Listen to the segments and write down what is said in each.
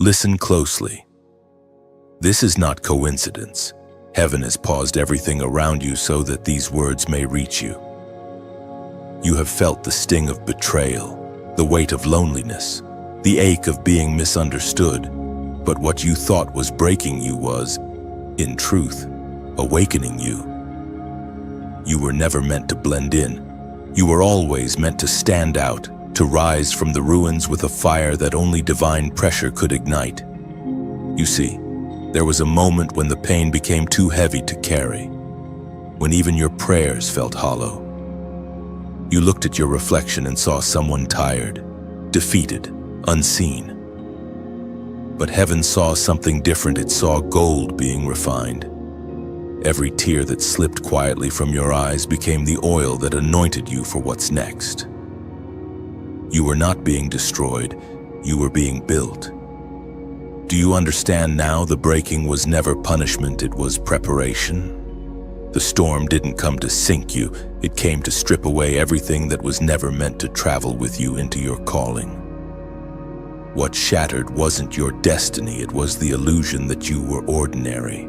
Listen closely. This is not coincidence. Heaven has paused everything around you so that these words may reach you. You have felt the sting of betrayal, the weight of loneliness, the ache of being misunderstood, but what you thought was breaking you was, in truth, awakening you. You were never meant to blend in. You were always meant to stand out, to rise from the ruins with a fire that only divine pressure could ignite. You see, there was a moment when the pain became too heavy to carry, when even your prayers felt hollow. You looked at your reflection and saw someone tired, defeated, unseen. But heaven saw something different. It saw gold being refined. Every tear that slipped quietly from your eyes became the oil that anointed you for what's next. You were not being destroyed, you were being built. Do you understand now? The breaking was never punishment, it was preparation. The storm didn't come to sink you, it came to strip away everything that was never meant to travel with you into your calling. What shattered wasn't your destiny, it was the illusion that you were ordinary.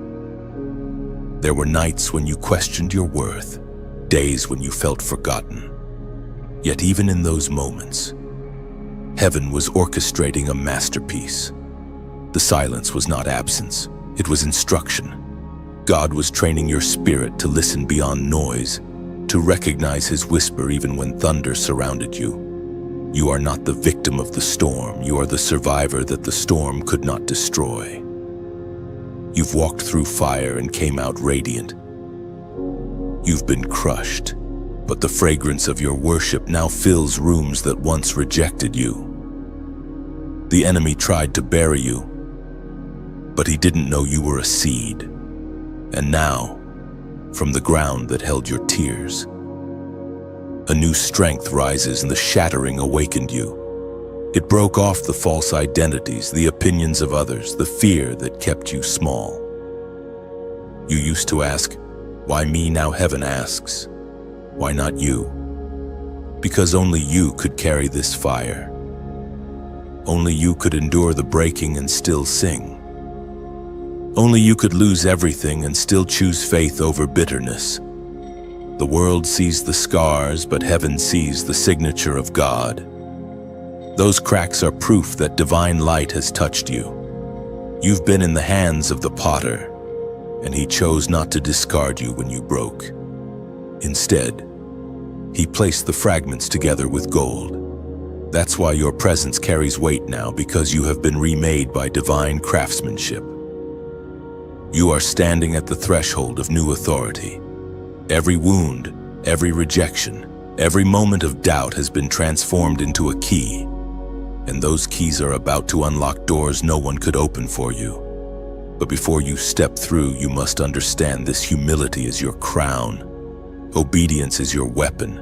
There were nights when you questioned your worth, days when you felt forgotten. Yet even in those moments, heaven was orchestrating a masterpiece. The silence was not absence, it was instruction. God was training your spirit to listen beyond noise, to recognize His whisper even when thunder surrounded you. You are not the victim of the storm, you are the survivor that the storm could not destroy. You've walked through fire and came out radiant. You've been crushed, but the fragrance of your worship now fills rooms that once rejected you. The enemy tried to bury you, but he didn't know you were a seed. And now, from the ground that held your tears, a new strength rises and the shattering awakened you. It broke off the false identities, the opinions of others, the fear that kept you small. You used to ask, "Why me?" Now heaven asks, "Why not you?" Because only you could carry this fire. Only you could endure the breaking and still sing. Only you could lose everything and still choose faith over bitterness. The world sees the scars, but heaven sees the signature of God. Those cracks are proof that divine light has touched you. You've been in the hands of the potter, and he chose not to discard you when you broke. Instead, he placed the fragments together with gold. That's why your presence carries weight now, because you have been remade by divine craftsmanship. You are standing at the threshold of new authority. Every wound, every rejection, every moment of doubt has been transformed into a key. And those keys are about to unlock doors no one could open for you. But before you step through, you must understand this: humility is your crown, obedience is your weapon,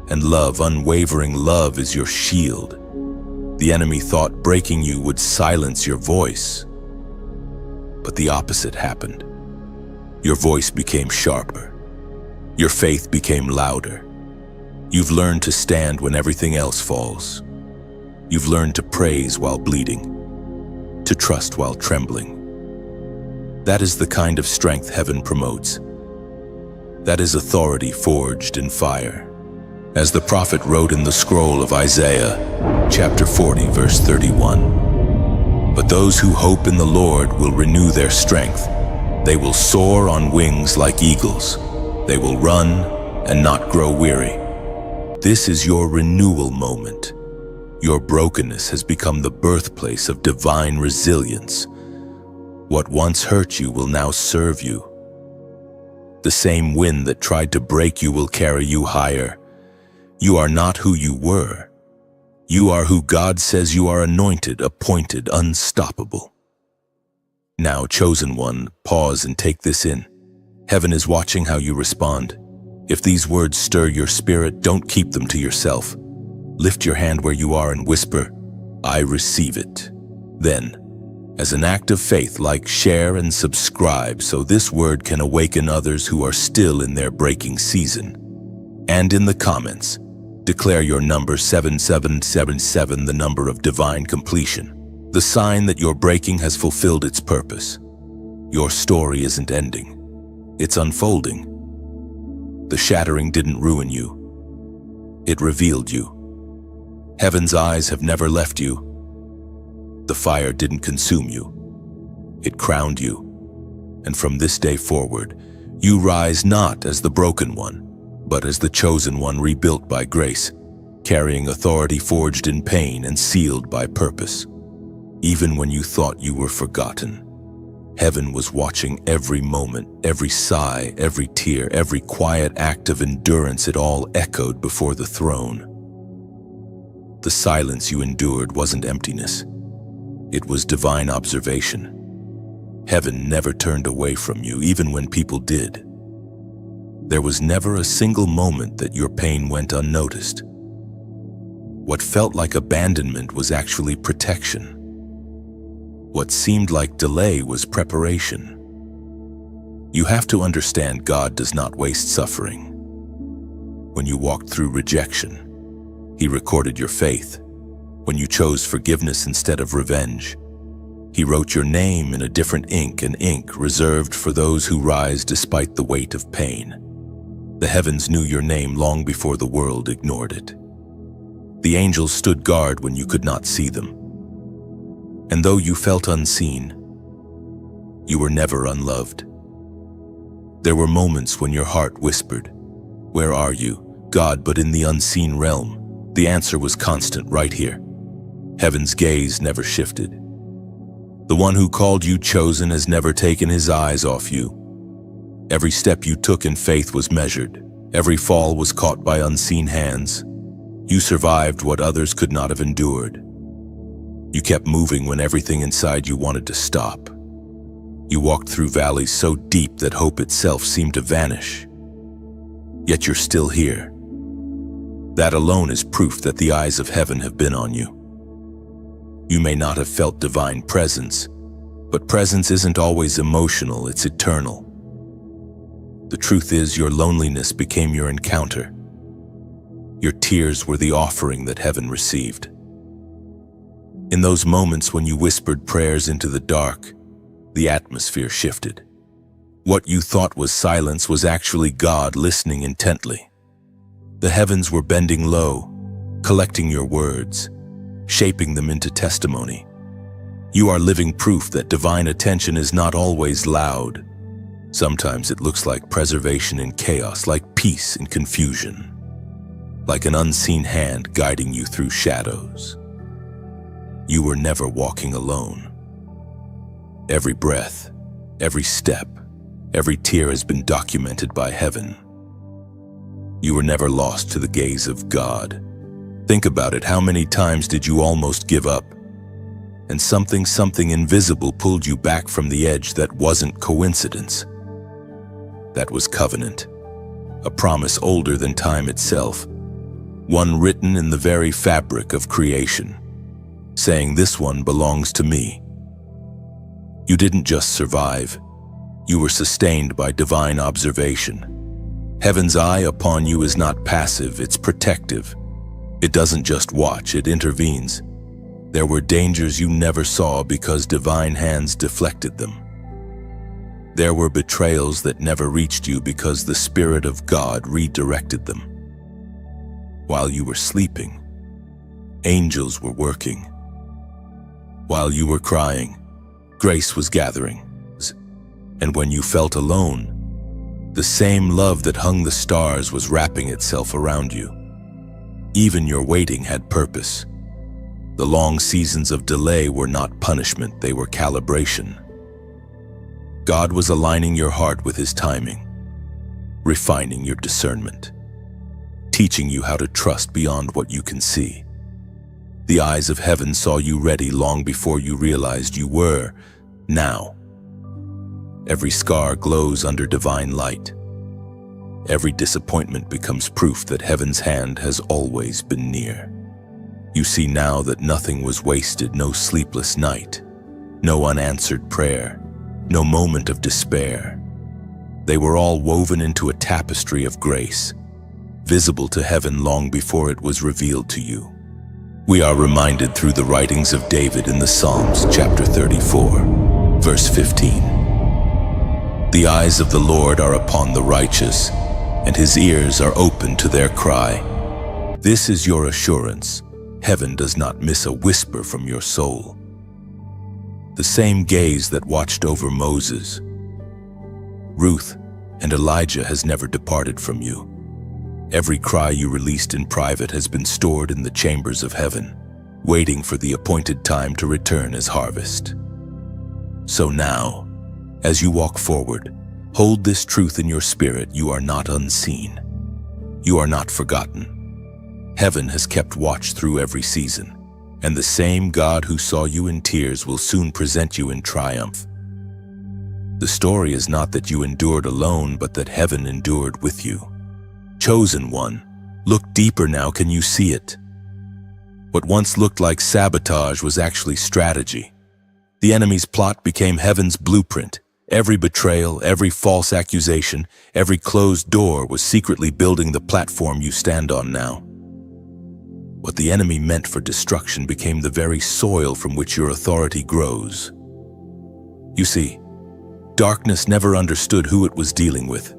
and love, unwavering love, is your shield. The enemy thought breaking you would silence your voice, but the opposite happened. Your voice became sharper. Your faith became louder. You've learned to stand when everything else falls. You've learned to praise while bleeding, to trust while trembling. That is the kind of strength heaven promotes. That is authority forged in fire. As the prophet wrote in the scroll of Isaiah, chapter 40, verse 31, "But those who hope in the Lord will renew their strength. They will soar on wings like eagles. They will run and not grow weary." This is your renewal moment. Your brokenness has become the birthplace of divine resilience. What once hurt you will now serve you. The same wind that tried to break you will carry you higher. You are not who you were. You are who God says you are: anointed, appointed, unstoppable. Now, chosen one, pause and take this in. Heaven is watching how you respond. If these words stir your spirit, don't keep them to yourself. Lift your hand where you are and whisper, "I receive it." Then, as an act of faith, like, share, and subscribe so this word can awaken others who are still in their breaking season. And in the comments, declare your number 7777, the number of divine completion, the sign that your breaking has fulfilled its purpose. Your story isn't ending. It's unfolding. The shattering didn't ruin you. It revealed you. Heaven's eyes have never left you. The fire didn't consume you. It crowned you. And from this day forward, you rise not as the broken one, but as the chosen one rebuilt by grace, carrying authority forged in pain and sealed by purpose. Even when you thought you were forgotten, heaven was watching every moment, every sigh, every tear, every quiet act of endurance. It all echoed before the throne. The silence you endured wasn't emptiness. It was divine observation. Heaven never turned away from you, even when people did. There was never a single moment that your pain went unnoticed. What felt like abandonment was actually protection. What seemed like delay was preparation. You have to understand God does not waste suffering. When you walked through rejection, He recorded your faith. When you chose forgiveness instead of revenge, He wrote your name in a different ink, an ink reserved for those who rise despite the weight of pain. The heavens knew your name long before the world ignored it. The angels stood guard when you could not see them. And though you felt unseen, you were never unloved. There were moments when your heart whispered, "Where are you, God?" But in the unseen realm, the answer was constant, right here. Heaven's gaze never shifted. The one who called you chosen has never taken His eyes off you. Every step you took in faith was measured. Every fall was caught by unseen hands. You survived what others could not have endured. You kept moving when everything inside you wanted to stop. You walked through valleys so deep that hope itself seemed to vanish. Yet you're still here. That alone is proof that the eyes of heaven have been on you. You may not have felt divine presence, but presence isn't always emotional, it's eternal. The truth is, your loneliness became your encounter. Your tears were the offering that heaven received. In those moments when you whispered prayers into the dark, the atmosphere shifted. What you thought was silence was actually God listening intently. The heavens were bending low, collecting your words, shaping them into testimony. You are living proof that divine attention is not always loud. Sometimes it looks like preservation in chaos, like peace in confusion, like an unseen hand guiding you through shadows. You were never walking alone. Every breath, every step, every tear has been documented by heaven. You were never lost to the gaze of God. Think about it, how many times did you almost give up? And something invisible pulled you back from the edge. That wasn't coincidence. That was covenant, a promise older than time itself, one written in the very fabric of creation, saying, "This one belongs to me." You didn't just survive, you were sustained by divine observation. Heaven's eye upon you is not passive, it's protective. It doesn't just watch, it intervenes. There were dangers you never saw because divine hands deflected them. There were betrayals that never reached you because the Spirit of God redirected them. While you were sleeping, angels were working. While you were crying, grace was gathering. And when you felt alone, the same love that hung the stars was wrapping itself around you. Even your waiting had purpose. The long seasons of delay were not punishment, they were calibration. God was aligning your heart with His timing, refining your discernment, teaching you how to trust beyond what you can see. The eyes of heaven saw you ready long before you realized you were. Now, every scar glows under divine light. Every disappointment becomes proof that heaven's hand has always been near. You see now that nothing was wasted, no sleepless night, no unanswered prayer, no moment of despair. They were all woven into a tapestry of grace, visible to heaven long before it was revealed to you. We are reminded through the writings of David in the Psalms, chapter 34, verse 15. The eyes of the Lord are upon the righteous, and his ears are open to their cry. This is your assurance. Heaven does not miss a whisper from your soul. The same gaze that watched over Moses, Ruth, and Elijah has never departed from you. Every cry you released in private has been stored in the chambers of heaven, waiting for the appointed time to return as harvest. So now, as you walk forward, hold this truth in your spirit: you are not unseen. You are not forgotten. Heaven has kept watch through every season, and the same God who saw you in tears will soon present you in triumph. The story is not that you endured alone, but that heaven endured with you. Chosen one, look deeper now. Can you see it? What once looked like sabotage was actually strategy. The enemy's plot became heaven's blueprint. Every betrayal, every false accusation, every closed door was secretly building the platform you stand on now. What the enemy meant for destruction became the very soil from which your authority grows. You see, darkness never understood who it was dealing with.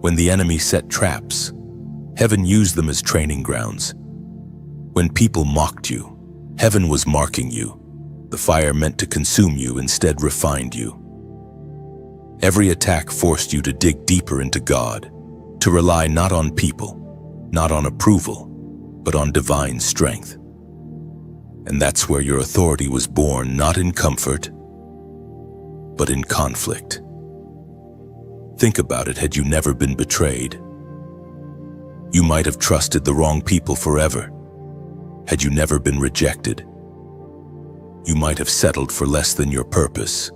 When the enemy set traps, heaven used them as training grounds. When people mocked you, heaven was marking you. The fire meant to consume you instead refined you. Every attack forced you to dig deeper into God, to rely not on people, not on approval, but on divine strength. And that's where your authority was born, not in comfort, but in conflict. Think about it. Had you never been betrayed, you might have trusted the wrong people forever. Had you never been rejected, you might have settled for less than your purpose.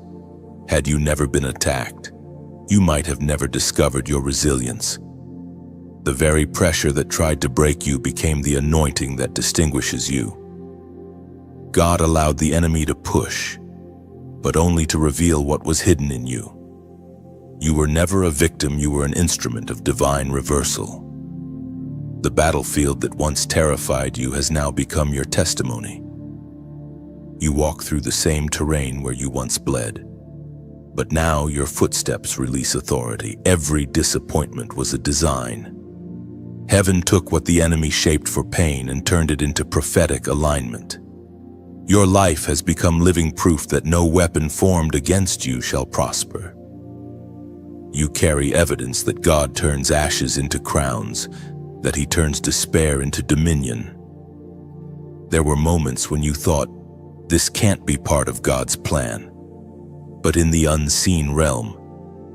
Had you never been attacked, you might have never discovered your resilience. The very pressure that tried to break you became the anointing that distinguishes you. God allowed the enemy to push, but only to reveal what was hidden in you. You were never a victim, you were an instrument of divine reversal. The battlefield that once terrified you has now become your testimony. You walk through the same terrain where you once bled, but now your footsteps release authority. Every disappointment was a design. Heaven took what the enemy shaped for pain and turned it into prophetic alignment. Your life has become living proof that no weapon formed against you shall prosper. You carry evidence that God turns ashes into crowns, that He turns despair into dominion. There were moments when you thought, this can't be part of God's plan. But in the unseen realm,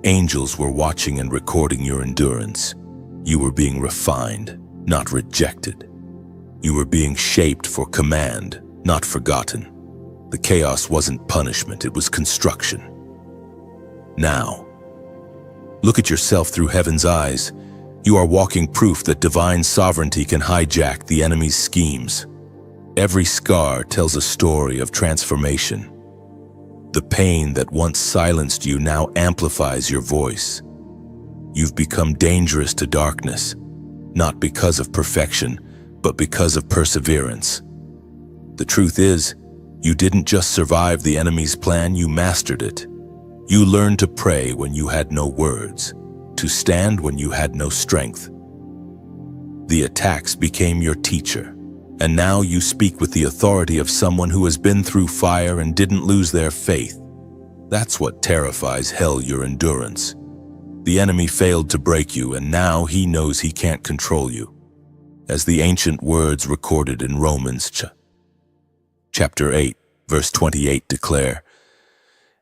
angels were watching and recording your endurance. You were being refined, not rejected. You were being shaped for command, not forgotten. The chaos wasn't punishment, it was construction. Now, look at yourself through heaven's eyes. You are walking proof that divine sovereignty can hijack the enemy's schemes. Every scar tells a story of transformation. The pain that once silenced you now amplifies your voice. You've become dangerous to darkness, not because of perfection, but because of perseverance. The truth is, you didn't just survive the enemy's plan, you mastered it. You learned to pray when you had no words, to stand when you had no strength. The attacks became your teacher, and now you speak with the authority of someone who has been through fire and didn't lose their faith. That's what terrifies hell, your endurance. The enemy failed to break you, and now he knows he can't control you. As the ancient words recorded in Romans chapter 8, verse 28 declare,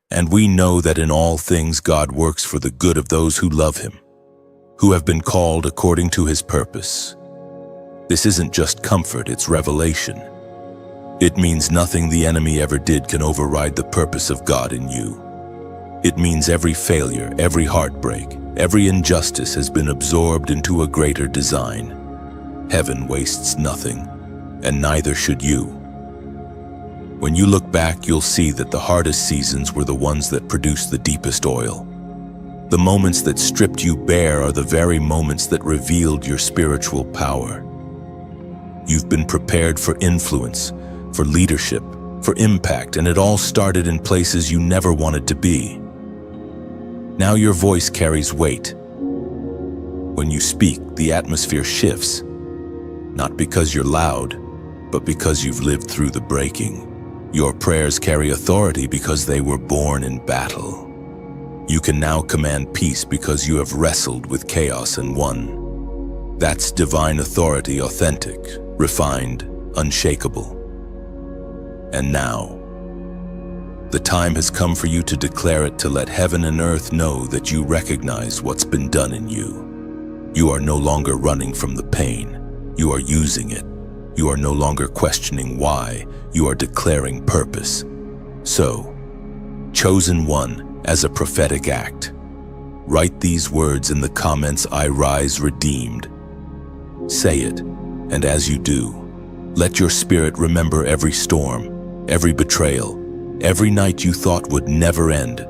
"And we know that in all things God works for the good of those who love Him, who have been called according to His purpose." This isn't just comfort, it's revelation. It means nothing the enemy ever did can override the purpose of God in you. It means every failure, every heartbreak, every injustice has been absorbed into a greater design. Heaven wastes nothing, and neither should you. When you look back, you'll see that the hardest seasons were the ones that produced the deepest oil. The moments that stripped you bare are the very moments that revealed your spiritual power. You've been prepared for influence, for leadership, for impact, and it all started in places you never wanted to be. Now your voice carries weight. When you speak, the atmosphere shifts, not because you're loud, but because you've lived through the breaking. Your prayers carry authority because they were born in battle. You can now command peace because you have wrestled with chaos and won. That's divine authority, authentic, refined, unshakable. And now, the time has come for you to declare it, to let heaven and earth know that you recognize what's been done in you. You are no longer running from the pain. You are using it. You are no longer questioning why. You are declaring purpose. So, chosen one, as a prophetic act, write these words in the comments: I rise redeemed. Say it, and as you do, let your spirit remember every storm, every betrayal, every night you thought would never end.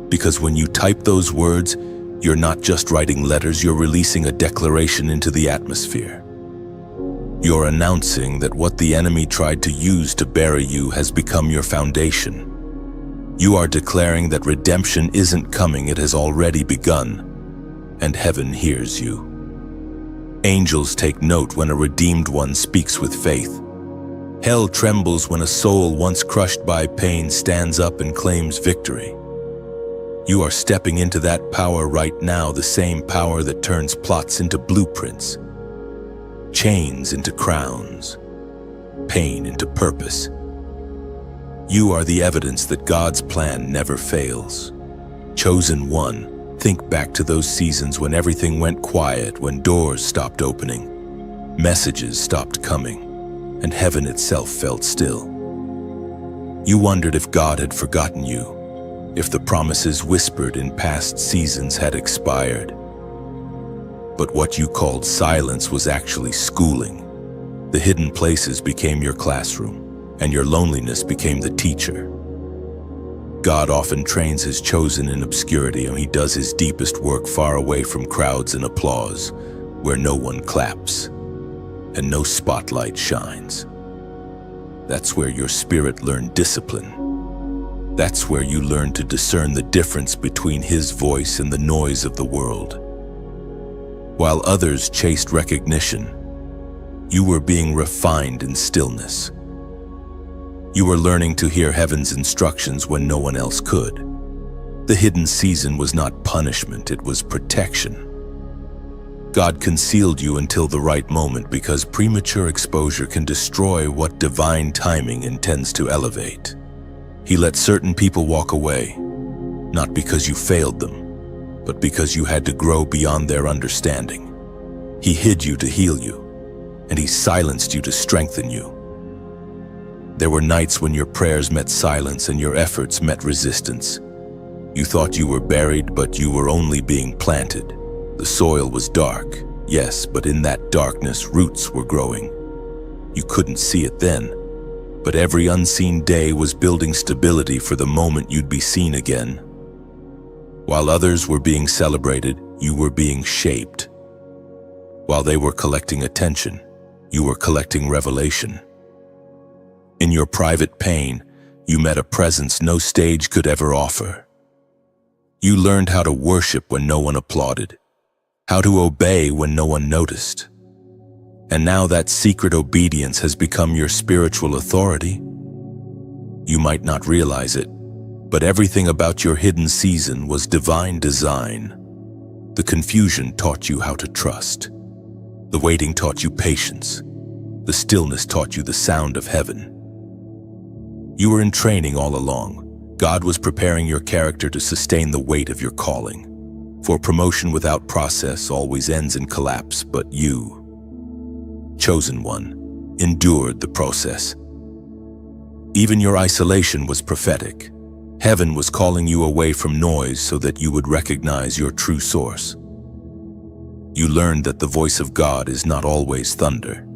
Because when you type those words, you're not just writing letters, you're releasing a declaration into the atmosphere. You're announcing that what the enemy tried to use to bury you has become your foundation. You are declaring that redemption isn't coming, it has already begun, and heaven hears you. Angels take note when a redeemed one speaks with faith. Hell trembles when a soul once crushed by pain stands up and claims victory. You are stepping into that power right now, the same power that turns plots into blueprints, chains into crowns, pain into purpose. You are the evidence that God's plan never fails. Chosen one, think back to those seasons when everything went quiet, when doors stopped opening, messages stopped coming, and heaven itself felt still. You wondered if God had forgotten you, if the promises whispered in past seasons had expired. But what you called silence was actually schooling. The hidden places became your classroom, and your loneliness became the teacher. God often trains his chosen in obscurity, and he does his deepest work far away from crowds and applause, where no one claps and no spotlight shines. That's where your spirit learned discipline. That's where you learn to discern the difference between his voice and the noise of the world. While others chased recognition, you were being refined in stillness. You were learning to hear heaven's instructions when no one else could. The hidden season was not punishment, it was protection. God concealed you until the right moment, because premature exposure can destroy what divine timing intends to elevate. He let certain people walk away, not because you failed them, but because you had to grow beyond their understanding. He hid you to heal you, and he silenced you to strengthen you. There were nights when your prayers met silence and your efforts met resistance. You thought you were buried, but you were only being planted. The soil was dark, yes, but in that darkness, roots were growing. You couldn't see it then, but every unseen day was building stability for the moment you'd be seen again. While others were being celebrated, you were being shaped. While they were collecting attention, you were collecting revelation. In your private pain, you met a presence no stage could ever offer. You learned how to worship when no one applauded, how to obey when no one noticed. And now that secret obedience has become your spiritual authority. You might not realize it, but everything about your hidden season was divine design. The confusion taught you how to trust. The waiting taught you patience. The stillness taught you the sound of heaven. You were in training all along. God was preparing your character to sustain the weight of your calling. For promotion without process always ends in collapse, but you, chosen one, endured the process. Even your isolation was prophetic. Heaven was calling you away from noise so that you would recognize your true source. You learned that the voice of God is not always thunder.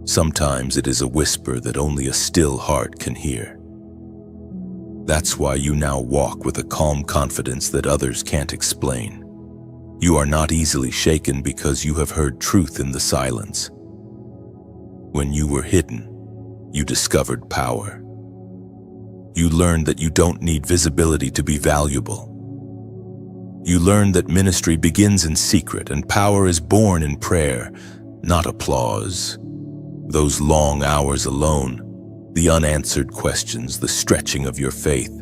Sometimes it is a whisper that only a still heart can hear. That's why you now walk with a calm confidence that others can't explain. You are not easily shaken because you have heard truth in the silence. When you were hidden, you discovered power. You learned that you don't need visibility to be valuable. You learned that ministry begins in secret and power is born in prayer, not applause. Those long hours alone, the unanswered questions, the stretching of your faith.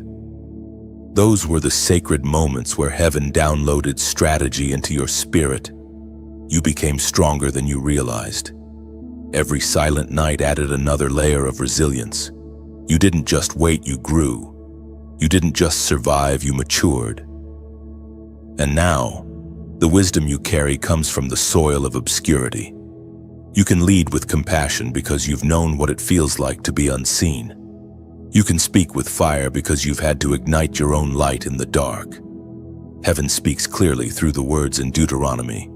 Those were the sacred moments where heaven downloaded strategy into your spirit. You became stronger than you realized. Every silent night added another layer of resilience. You didn't just wait, you grew. You didn't just survive, you matured. And now, the wisdom you carry comes from the soil of obscurity. You can lead with compassion because you've known what it feels like to be unseen. You can speak with fire because you've had to ignite your own light in the dark. Heaven speaks clearly through the words in Deuteronomy,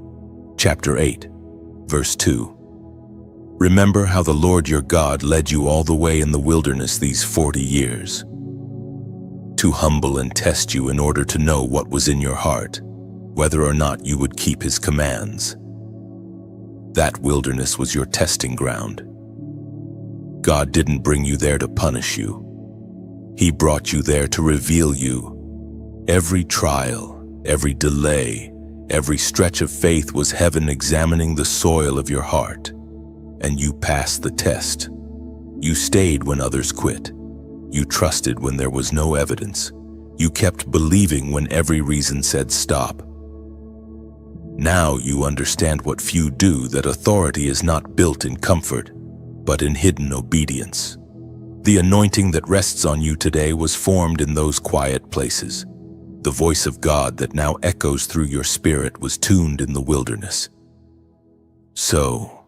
chapter 8, verse 2. Remember how the Lord your God led you all the way in the wilderness these 40 years. To humble and test you in order to know what was in your heart, whether or not you would keep his commands. That wilderness was your testing ground. God didn't bring you there to punish you. He brought you there to reveal you. Every trial, every delay, every stretch of faith was heaven examining the soil of your heart. And you passed the test. You stayed when others quit. You trusted when there was no evidence. You kept believing when every reason said stop. Now you understand what few do, that authority is not built in comfort, but in hidden obedience. The anointing that rests on you today was formed in those quiet places. The voice of God that now echoes through your spirit was tuned in the wilderness. So,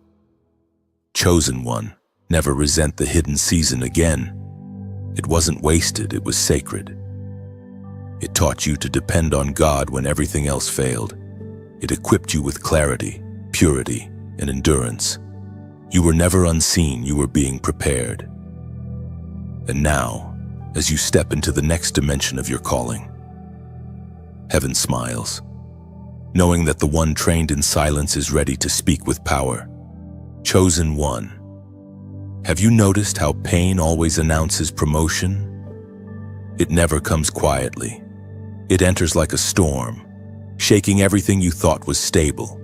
chosen one, never resent the hidden season again. It wasn't wasted, it was sacred. It taught you to depend on God when everything else failed. It equipped you with clarity, purity, and endurance. You were never unseen, you were being prepared. And now, as you step into the next dimension of your calling, heaven smiles, knowing that the one trained in silence is ready to speak with power. Chosen one. Have you noticed how pain always announces promotion? It never comes quietly. It enters like a storm, shaking everything you thought was stable.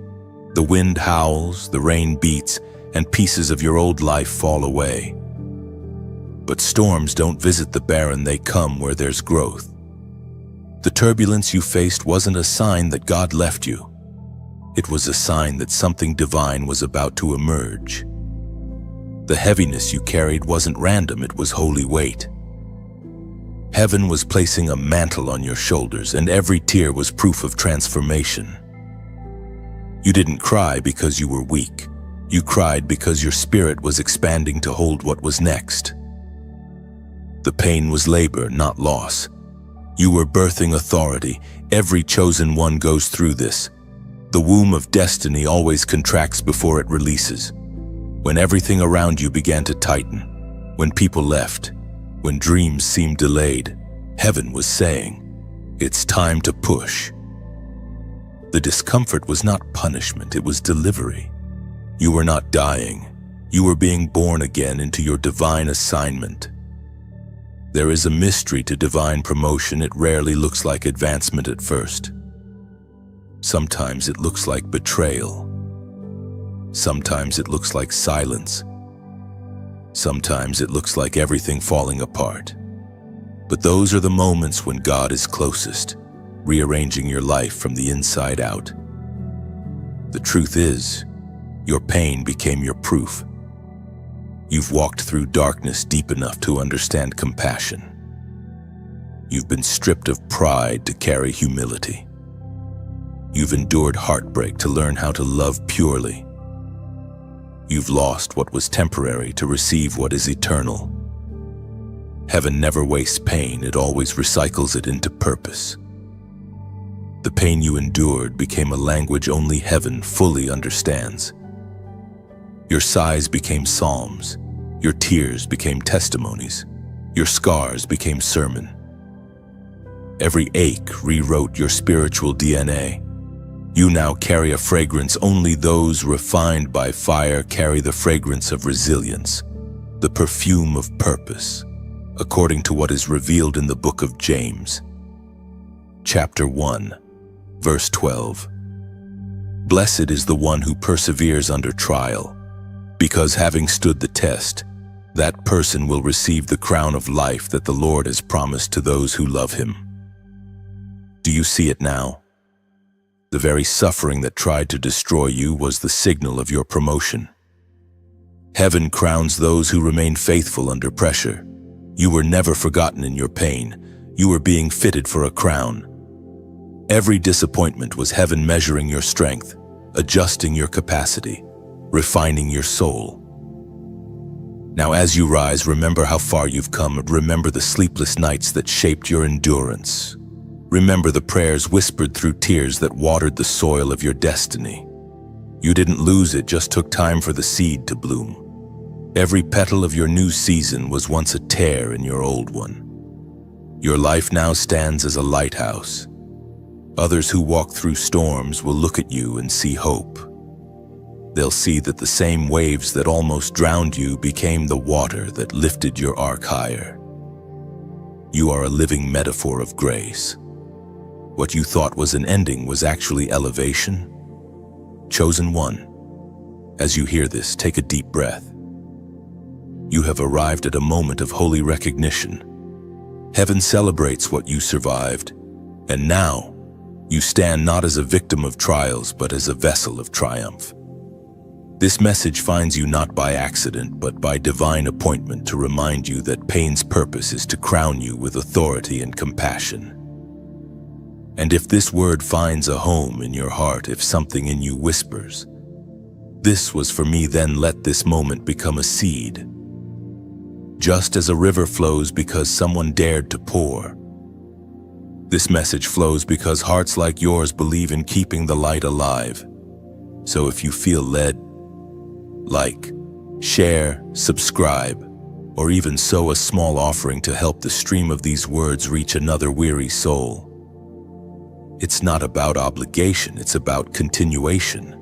The wind howls, the rain beats, and pieces of your old life fall away. But storms don't visit the barren, they come where there's growth. The turbulence you faced wasn't a sign that God left you. It was a sign that something divine was about to emerge. The heaviness you carried wasn't random, it was holy weight. Heaven was placing a mantle on your shoulders, and every tear was proof of transformation. You didn't cry because you were weak. You cried because your spirit was expanding to hold what was next. The pain was labor, not loss. You were birthing authority. Every chosen one goes through this. The womb of destiny always contracts before it releases. When everything around you began to tighten, when people left, when dreams seemed delayed, heaven was saying, it's time to push. The discomfort was not punishment, it was delivery. You were not dying. You were being born again into your divine assignment. There is a mystery to divine promotion. It rarely looks like advancement at first. Sometimes it looks like betrayal. Sometimes it looks like silence. Sometimes it looks like everything falling apart. But those are the moments when God is closest, rearranging your life from the inside out. The truth is, your pain became your proof. You've walked through darkness deep enough to understand compassion. You've been stripped of pride to carry humility. You've endured heartbreak to learn how to love purely. You've lost what was temporary to receive what is eternal. Heaven never wastes pain, it always recycles it into purpose. The pain you endured became a language only heaven fully understands. Your sighs became psalms, your tears became testimonies, your scars became sermon. Every ache rewrote your spiritual DNA. You now carry a fragrance. Only those refined by fire carry the fragrance of resilience, the perfume of purpose, according to what is revealed in the book of James, chapter 1, verse 12. Blessed is the one who perseveres under trial, because having stood the test, that person will receive the crown of life that the Lord has promised to those who love him. Do you see it now? The very suffering that tried to destroy you was the signal of your promotion. Heaven crowns those who remain faithful under pressure. You were never forgotten in your pain. You were being fitted for a crown. Every disappointment was heaven measuring your strength, adjusting your capacity, refining your soul. Now as you rise, remember how far you've come. Remember the sleepless nights that shaped your endurance. Remember the prayers whispered through tears that watered the soil of your destiny. You didn't lose it, just took time for the seed to bloom. Every petal of your new season was once a tear in your old one. Your life now stands as a lighthouse. Others who walk through storms will look at you and see hope. They'll see that the same waves that almost drowned you became the water that lifted your ark higher. You are a living metaphor of grace. What you thought was an ending was actually elevation. Chosen one, as you hear this, take a deep breath. You have arrived at a moment of holy recognition. Heaven celebrates what you survived, and now you stand not as a victim of trials, but as a vessel of triumph. This message finds you not by accident, but by divine appointment to remind you that pain's purpose is to crown you with authority and compassion. And if this word finds a home in your heart, if something in you whispers, "This was for me," then let this moment become a seed. Just as a river flows because someone dared to pour, this message flows because hearts like yours believe in keeping the light alive. So if you feel led, like, share, subscribe, or even sow a small offering to help the stream of these words reach another weary soul. It's not about obligation, it's about continuation.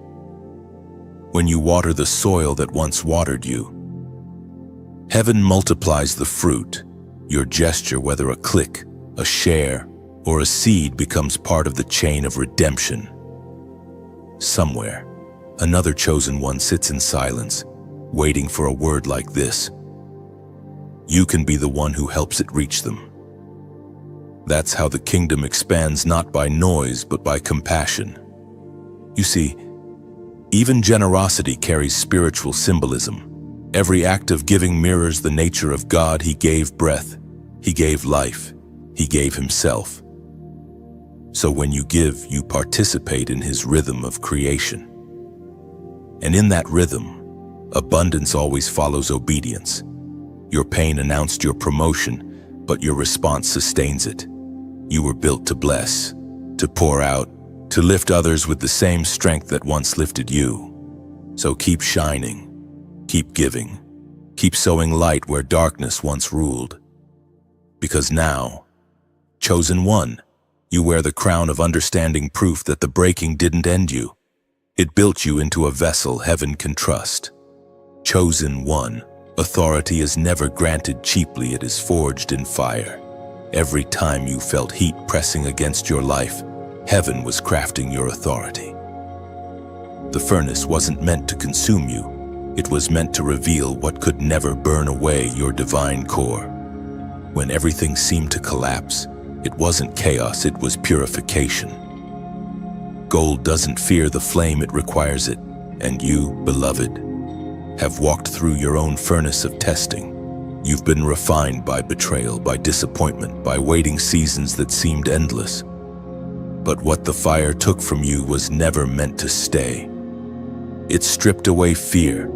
When you water the soil that once watered you, heaven multiplies the fruit. Your gesture, whether a click, a share, or a seed, becomes part of the chain of redemption. Somewhere, another chosen one sits in silence, waiting for a word like this. You can be the one who helps it reach them. That's how the kingdom expands, not by noise, but by compassion. You see, even generosity carries spiritual symbolism. Every act of giving mirrors the nature of God. He gave breath, He gave life, He gave Himself. So when you give, you participate in His rhythm of creation. And in that rhythm, abundance always follows obedience. Your pain announced your promotion, but your response sustains it. You were built to bless, to pour out, to lift others with the same strength that once lifted you. So keep shining, keep giving, keep sowing light where darkness once ruled. Because now, chosen one, you wear the crown of understanding, proof that the breaking didn't end you. It built you into a vessel heaven can trust. Chosen one, authority is never granted cheaply, it is forged in fire. Every time you felt heat pressing against your life, heaven was crafting your authority. The furnace wasn't meant to consume you. It was meant to reveal what could never burn away, your divine core. When everything seemed to collapse, it wasn't chaos, it was purification. Gold doesn't fear the flame, it requires it. And you, beloved, have walked through your own furnace of testing. You've been refined by betrayal, by disappointment, by waiting seasons that seemed endless. But what the fire took from you was never meant to stay. It stripped away fear,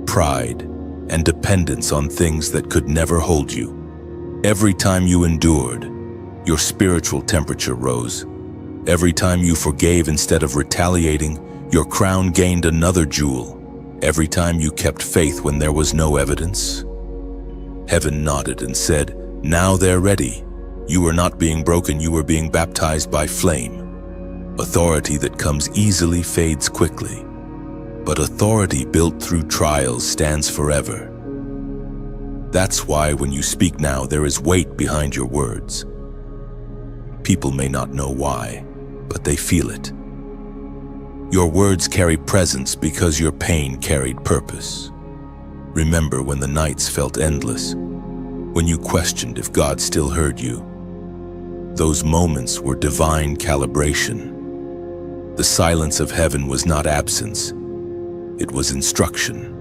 pride, and dependence on things that could never hold you. Every time you endured, your spiritual temperature rose. Every time you forgave instead of retaliating, your crown gained another jewel. Every time you kept faith when there was no evidence, heaven nodded and said, "Now they're ready." You were not being broken, you were being baptized by flame. Authority that comes easily fades quickly, but authority built through trials stands forever. That's why when you speak now, there is weight behind your words. People may not know why, but they feel it. Your words carry presence because your pain carried purpose. Remember when the nights felt endless, when you questioned if God still heard you. Those moments were divine calibration. The silence of heaven was not absence, it was instruction.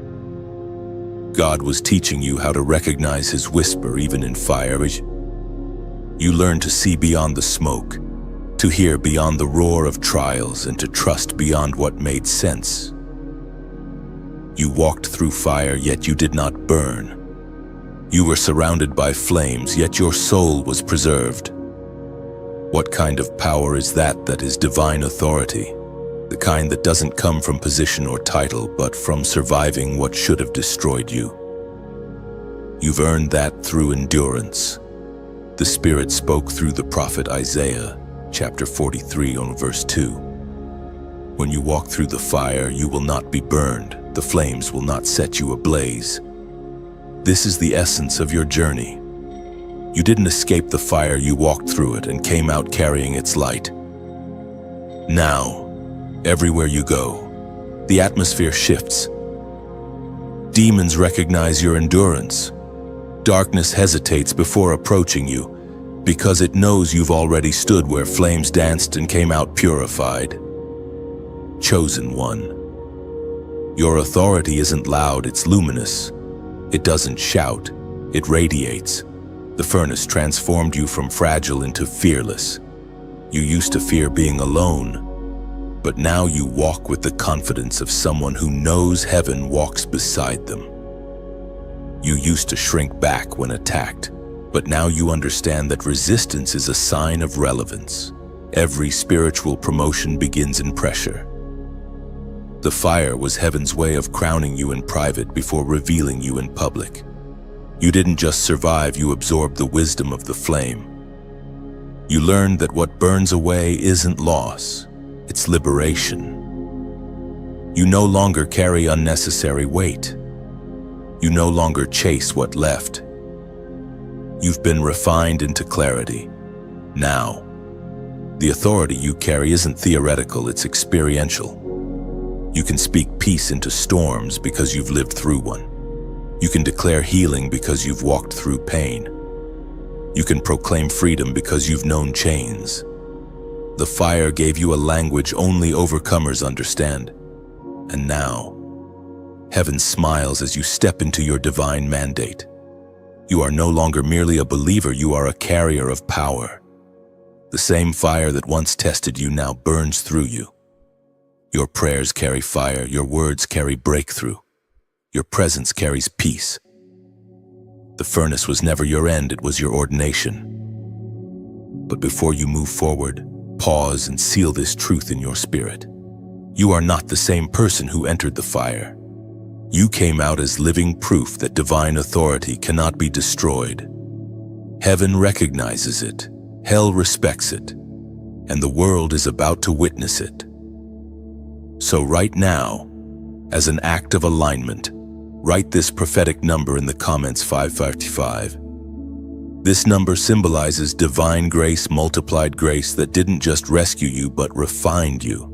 God was teaching you how to recognize His whisper even in fire. You learned to see beyond the smoke, to hear beyond the roar of trials, and to trust beyond what made sense. You walked through fire, yet you did not burn. You were surrounded by flames, yet your soul was preserved. What kind of power is that is divine authority? The kind that doesn't come from position or title, but from surviving what should have destroyed you. You've earned that through endurance. The Spirit spoke through the prophet Isaiah, chapter 43 on verse 2. When you walk through the fire, you will not be burned. The flames will not set you ablaze. This is the essence of your journey. You didn't escape the fire, you walked through it and came out carrying its light. Now, everywhere you go, the atmosphere shifts. Demons recognize your endurance. Darkness hesitates before approaching you because it knows you've already stood where flames danced and came out purified. Chosen one. Your authority isn't loud, it's luminous. It doesn't shout, it radiates. The furnace transformed you from fragile into fearless. You used to fear being alone, but now you walk with the confidence of someone who knows heaven walks beside them. You used to shrink back when attacked, but now you understand that resistance is a sign of relevance. Every spiritual promotion begins in pressure. The fire was heaven's way of crowning you in private before revealing you in public. You didn't just survive, you absorbed the wisdom of the flame. You learned that what burns away isn't loss, it's liberation. You no longer carry unnecessary weight. You no longer chase what left. You've been refined into clarity. Now, the authority you carry isn't theoretical, it's experiential. You can speak peace into storms because you've lived through one. You can declare healing because you've walked through pain. You can proclaim freedom because you've known chains. The fire gave you a language only overcomers understand. And now, heaven smiles as you step into your divine mandate. You are no longer merely a believer, you are a carrier of power. The same fire that once tested you now burns through you. Your prayers carry fire, your words carry breakthrough. Your presence carries peace. The furnace was never your end, it was your ordination. But before you move forward, pause and seal this truth in your spirit. You are not the same person who entered the fire. You came out as living proof that divine authority cannot be destroyed. Heaven recognizes it, hell respects it, and the world is about to witness it. So right now, as an act of alignment, write this prophetic number in the comments: 555. This number symbolizes divine grace, multiplied grace that didn't just rescue you but refined you.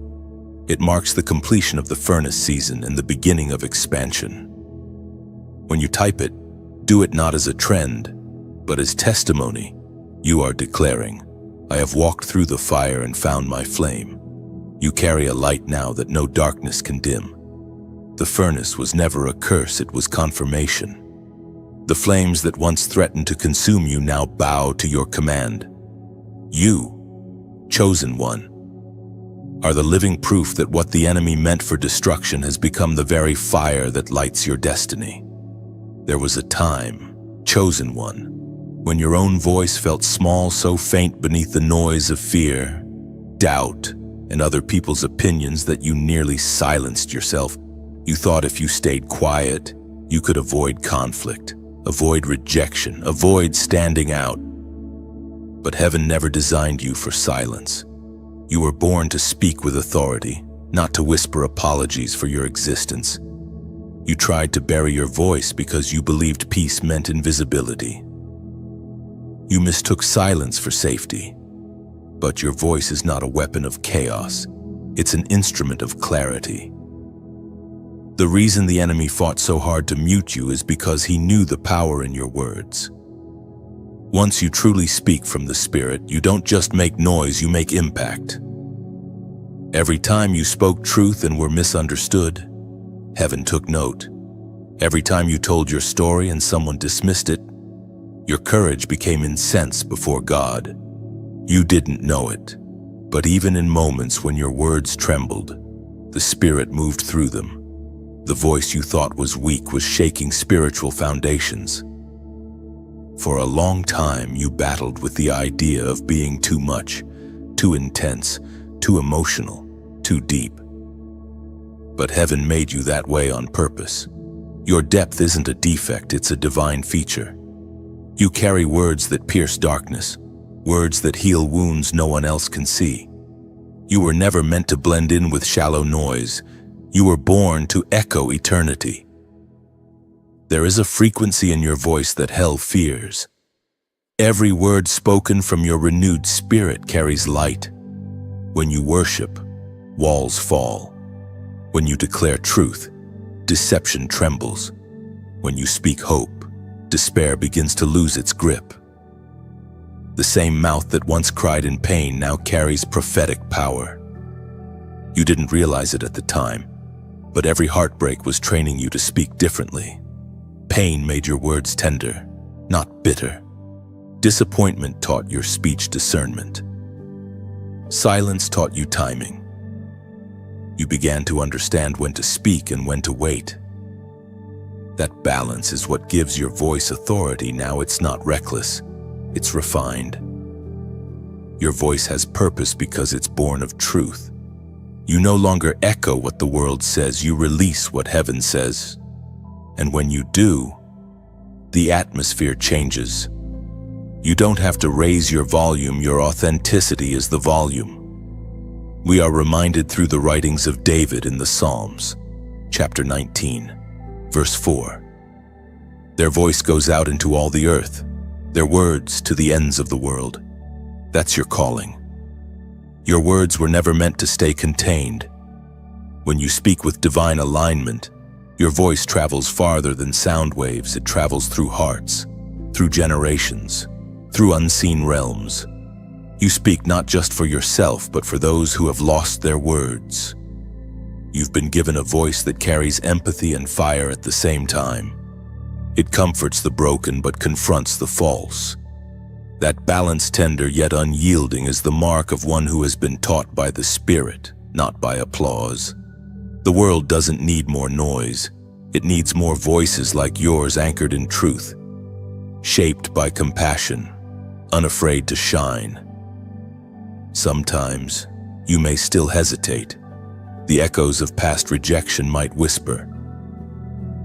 It marks the completion of the furnace season and the beginning of expansion. When you type it, do it not as a trend, but as testimony. You are declaring, I have walked through the fire and found my flame. You carry a light now that no darkness can dim. The furnace was never a curse, it was confirmation. The flames that once threatened to consume you now bow to your command. You, chosen one, are the living proof that what the enemy meant for destruction has become the very fire that lights your destiny. There was a time, chosen one, when your own voice felt small, so faint beneath the noise of fear, doubt, and other people's opinions that you nearly silenced yourself. You thought if you stayed quiet, you could avoid conflict, avoid rejection, avoid standing out. But heaven never designed you for silence. You were born to speak with authority, not to whisper apologies for your existence. You tried to bury your voice because you believed peace meant invisibility. You mistook silence for safety. But your voice is not a weapon of chaos. It's an instrument of clarity. The reason the enemy fought so hard to mute you is because he knew the power in your words. Once you truly speak from the Spirit, you don't just make noise, you make impact. Every time you spoke truth and were misunderstood, heaven took note. Every time you told your story and someone dismissed it, your courage became incense before God. You didn't know it, but even in moments when your words trembled, the Spirit moved through them. The voice you thought was weak was shaking spiritual foundations. For a long time, you battled with the idea of being too much, too intense, too emotional, too deep. But heaven made you that way on purpose. Your depth isn't a defect, it's a divine feature. You carry words that pierce darkness, words that heal wounds no one else can see. You were never meant to blend in with shallow noise. You were born to echo eternity. There is a frequency in your voice that hell fears. Every word spoken from your renewed spirit carries light. When you worship, walls fall. When you declare truth, deception trembles. When you speak hope, despair begins to lose its grip. The same mouth that once cried in pain now carries prophetic power. You didn't realize it at the time, but every heartbreak was training you to speak differently. Pain made your words tender, not bitter. Disappointment taught your speech discernment. Silence taught you timing. You began to understand when to speak and when to wait. That balance is what gives your voice authority. Now it's not reckless, it's refined. Your voice has purpose because it's born of truth. You no longer echo what the world says, you release what heaven says. And when you do, the atmosphere changes. You don't have to raise your volume, your authenticity is the volume. We are reminded through the writings of David in the Psalms, chapter 19, verse 4. Their voice goes out into all the earth, their words to the ends of the world. That's your calling. Your words were never meant to stay contained. When you speak with divine alignment, your voice travels farther than sound waves. It travels through hearts, through generations, through unseen realms. You speak not just for yourself, but for those who have lost their words. You've been given a voice that carries empathy and fire at the same time. It comforts the broken but confronts the false. That balance, tender yet unyielding, is the mark of one who has been taught by the Spirit, not by applause. The world doesn't need more noise. It needs more voices like yours, anchored in truth, shaped by compassion, unafraid to shine. Sometimes you may still hesitate. The echoes of past rejection might whisper,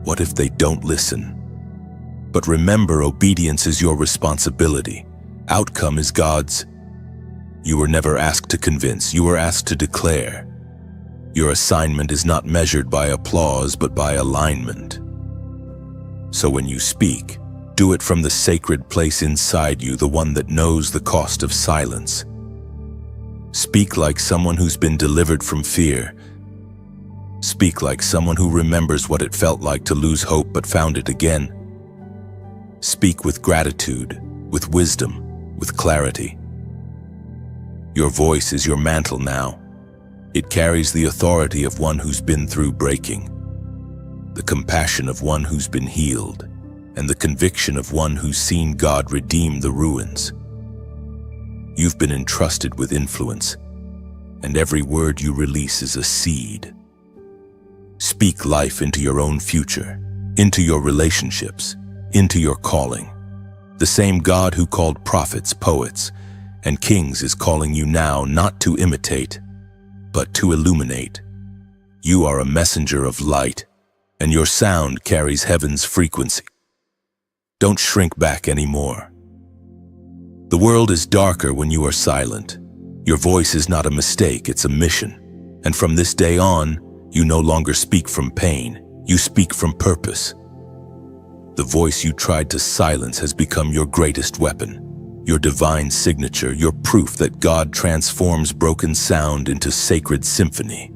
"What if they don't listen?" But remember, obedience is your responsibility. Outcome is God's. You were never asked to convince, you were asked to declare. Your assignment is not measured by applause, but by alignment. So when you speak, do it from the sacred place inside you, the one that knows the cost of silence. Speak like someone who's been delivered from fear. Speak like someone who remembers what it felt like to lose hope but found it again. Speak with gratitude, with wisdom, with clarity. Your voice is your mantle now. It carries the authority of one who's been through breaking, the compassion of one who's been healed, and the conviction of one who's seen God redeem the ruins. You've been entrusted with influence, and every word you release is a seed. Speak life into your own future, into your relationships, into your calling. The same God who called prophets, poets, and kings is calling you now, not to imitate, but to illuminate. You are a messenger of light, and your sound carries heaven's frequency. Don't shrink back anymore. The world is darker when you are silent. Your voice is not a mistake, it's a mission. And from this day on, you no longer speak from pain, you speak from purpose. The voice you tried to silence has become your greatest weapon, your divine signature, your proof that God transforms broken sound into sacred symphony.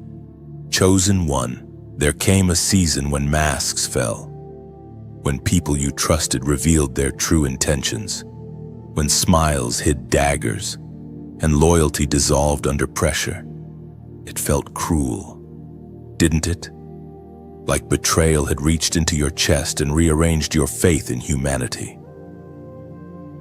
Chosen one, there came a season when masks fell, when people you trusted revealed their true intentions, when smiles hid daggers, and loyalty dissolved under pressure. It felt cruel, didn't it? Like betrayal had reached into your chest and rearranged your faith in humanity.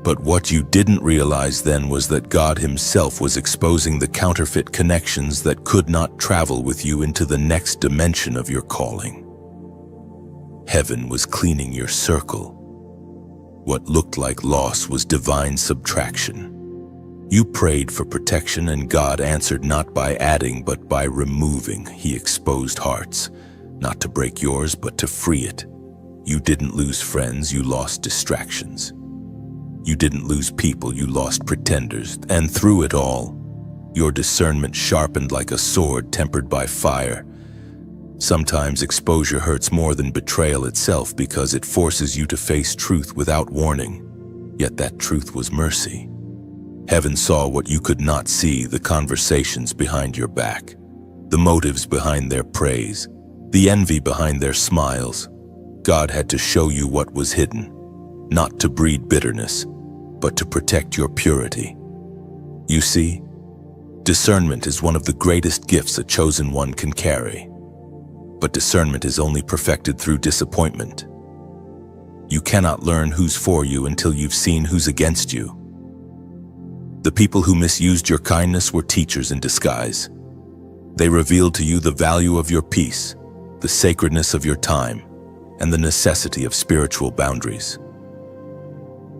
But what you didn't realize then was that God Himself was exposing the counterfeit connections that could not travel with you into the next dimension of your calling. Heaven was cleaning your circle. What looked like loss was divine subtraction. You prayed for protection, and God answered not by adding but by removing. He exposed hearts, not to break yours but to free it. You didn't lose friends, you lost distractions. You didn't lose people, you lost pretenders. And through it all, your discernment sharpened like a sword tempered by fire. Sometimes exposure hurts more than betrayal itself because it forces you to face truth without warning. Yet that truth was mercy. Heaven saw what you could not see, the conversations behind your back, the motives behind their praise, the envy behind their smiles. God had to show you what was hidden, not to breed bitterness, but to protect your purity. You see, discernment is one of the greatest gifts a chosen one can carry. But discernment is only perfected through disappointment. You cannot learn who's for you until you've seen who's against you. The people who misused your kindness were teachers in disguise. They revealed to you the value of your peace, the sacredness of your time, and the necessity of spiritual boundaries.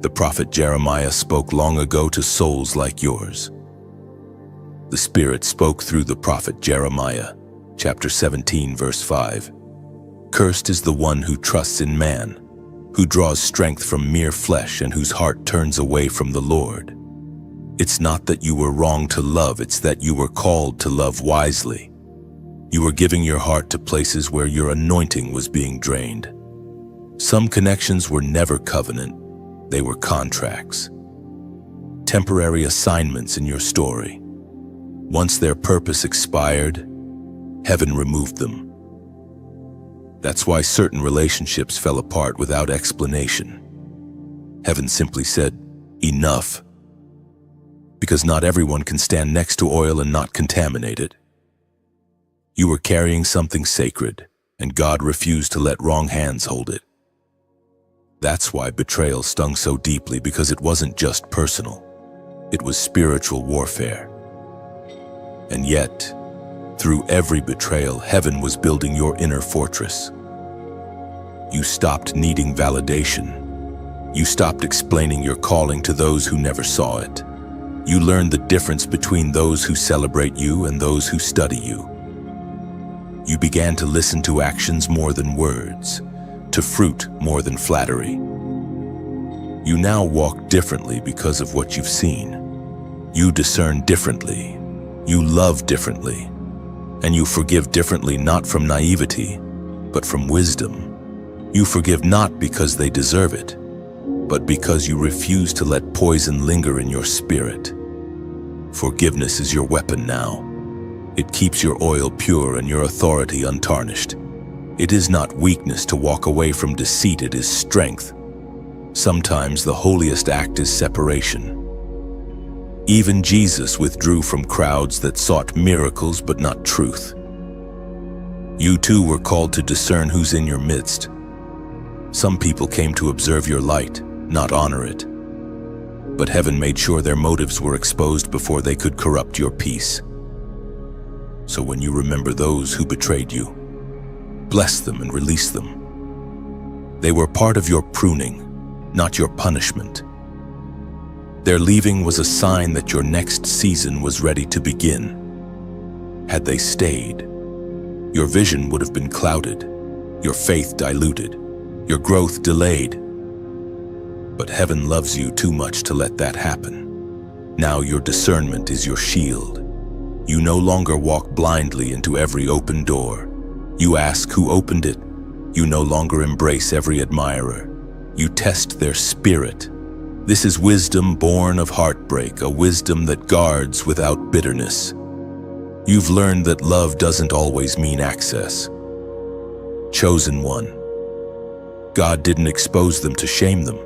The prophet Jeremiah spoke long ago to souls like yours. The Spirit spoke through the prophet Jeremiah, chapter 17, verse 5. Cursed is the one who trusts in man, who draws strength from mere flesh and whose heart turns away from the Lord. It's not that you were wrong to love, it's that you were called to love wisely. You were giving your heart to places where your anointing was being drained. Some connections were never covenant, they were contracts. Temporary assignments in your story. Once their purpose expired, Heaven removed them. That's why certain relationships fell apart without explanation. Heaven simply said, enough. Because not everyone can stand next to oil and not contaminate it. You were carrying something sacred, and God refused to let wrong hands hold it. That's why betrayal stung so deeply, because it wasn't just personal. It was spiritual warfare. And yet, through every betrayal, heaven was building your inner fortress. You stopped needing validation. You stopped explaining your calling to those who never saw it. You learned the difference between those who celebrate you and those who study you. You began to listen to actions more than words, to fruit more than flattery. You now walk differently because of what you've seen. You discern differently. You love differently. And you forgive differently, not from naivety, but from wisdom. You forgive not because they deserve it, but because you refuse to let poison linger in your spirit. Forgiveness is your weapon now. It keeps your oil pure and your authority untarnished. It is not weakness to walk away from deceit, it is strength. Sometimes the holiest act is separation. Even Jesus withdrew from crowds that sought miracles but not truth. You too were called to discern who's in your midst. Some people came to observe your light, not honor it. But heaven made sure their motives were exposed before they could corrupt your peace. So when you remember those who betrayed you, bless them and release them. They were part of your pruning, not your punishment. Their leaving was a sign that your next season was ready to begin. Had they stayed, your vision would have been clouded, your faith diluted, your growth delayed. But heaven loves you too much to let that happen. Now your discernment is your shield. You no longer walk blindly into every open door. You ask who opened it. You no longer embrace every admirer. You test their spirit. This is wisdom born of heartbreak, a wisdom that guards without bitterness. You've learned that love doesn't always mean access. Chosen one. God didn't expose them to shame them.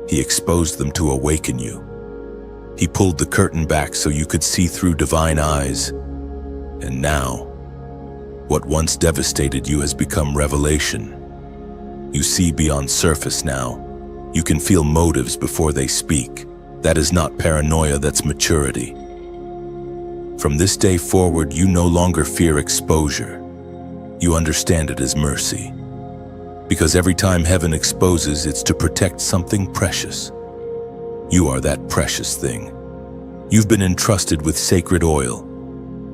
He exposed them to awaken you. He pulled the curtain back so you could see through divine eyes. And now, what once devastated you has become revelation. You see beyond surface now. You can feel motives before they speak. That is not paranoia, that's maturity. From this day forward, you no longer fear exposure. You understand it as mercy. Because every time heaven exposes, it's to protect something precious. You are that precious thing. You've been entrusted with sacred oil,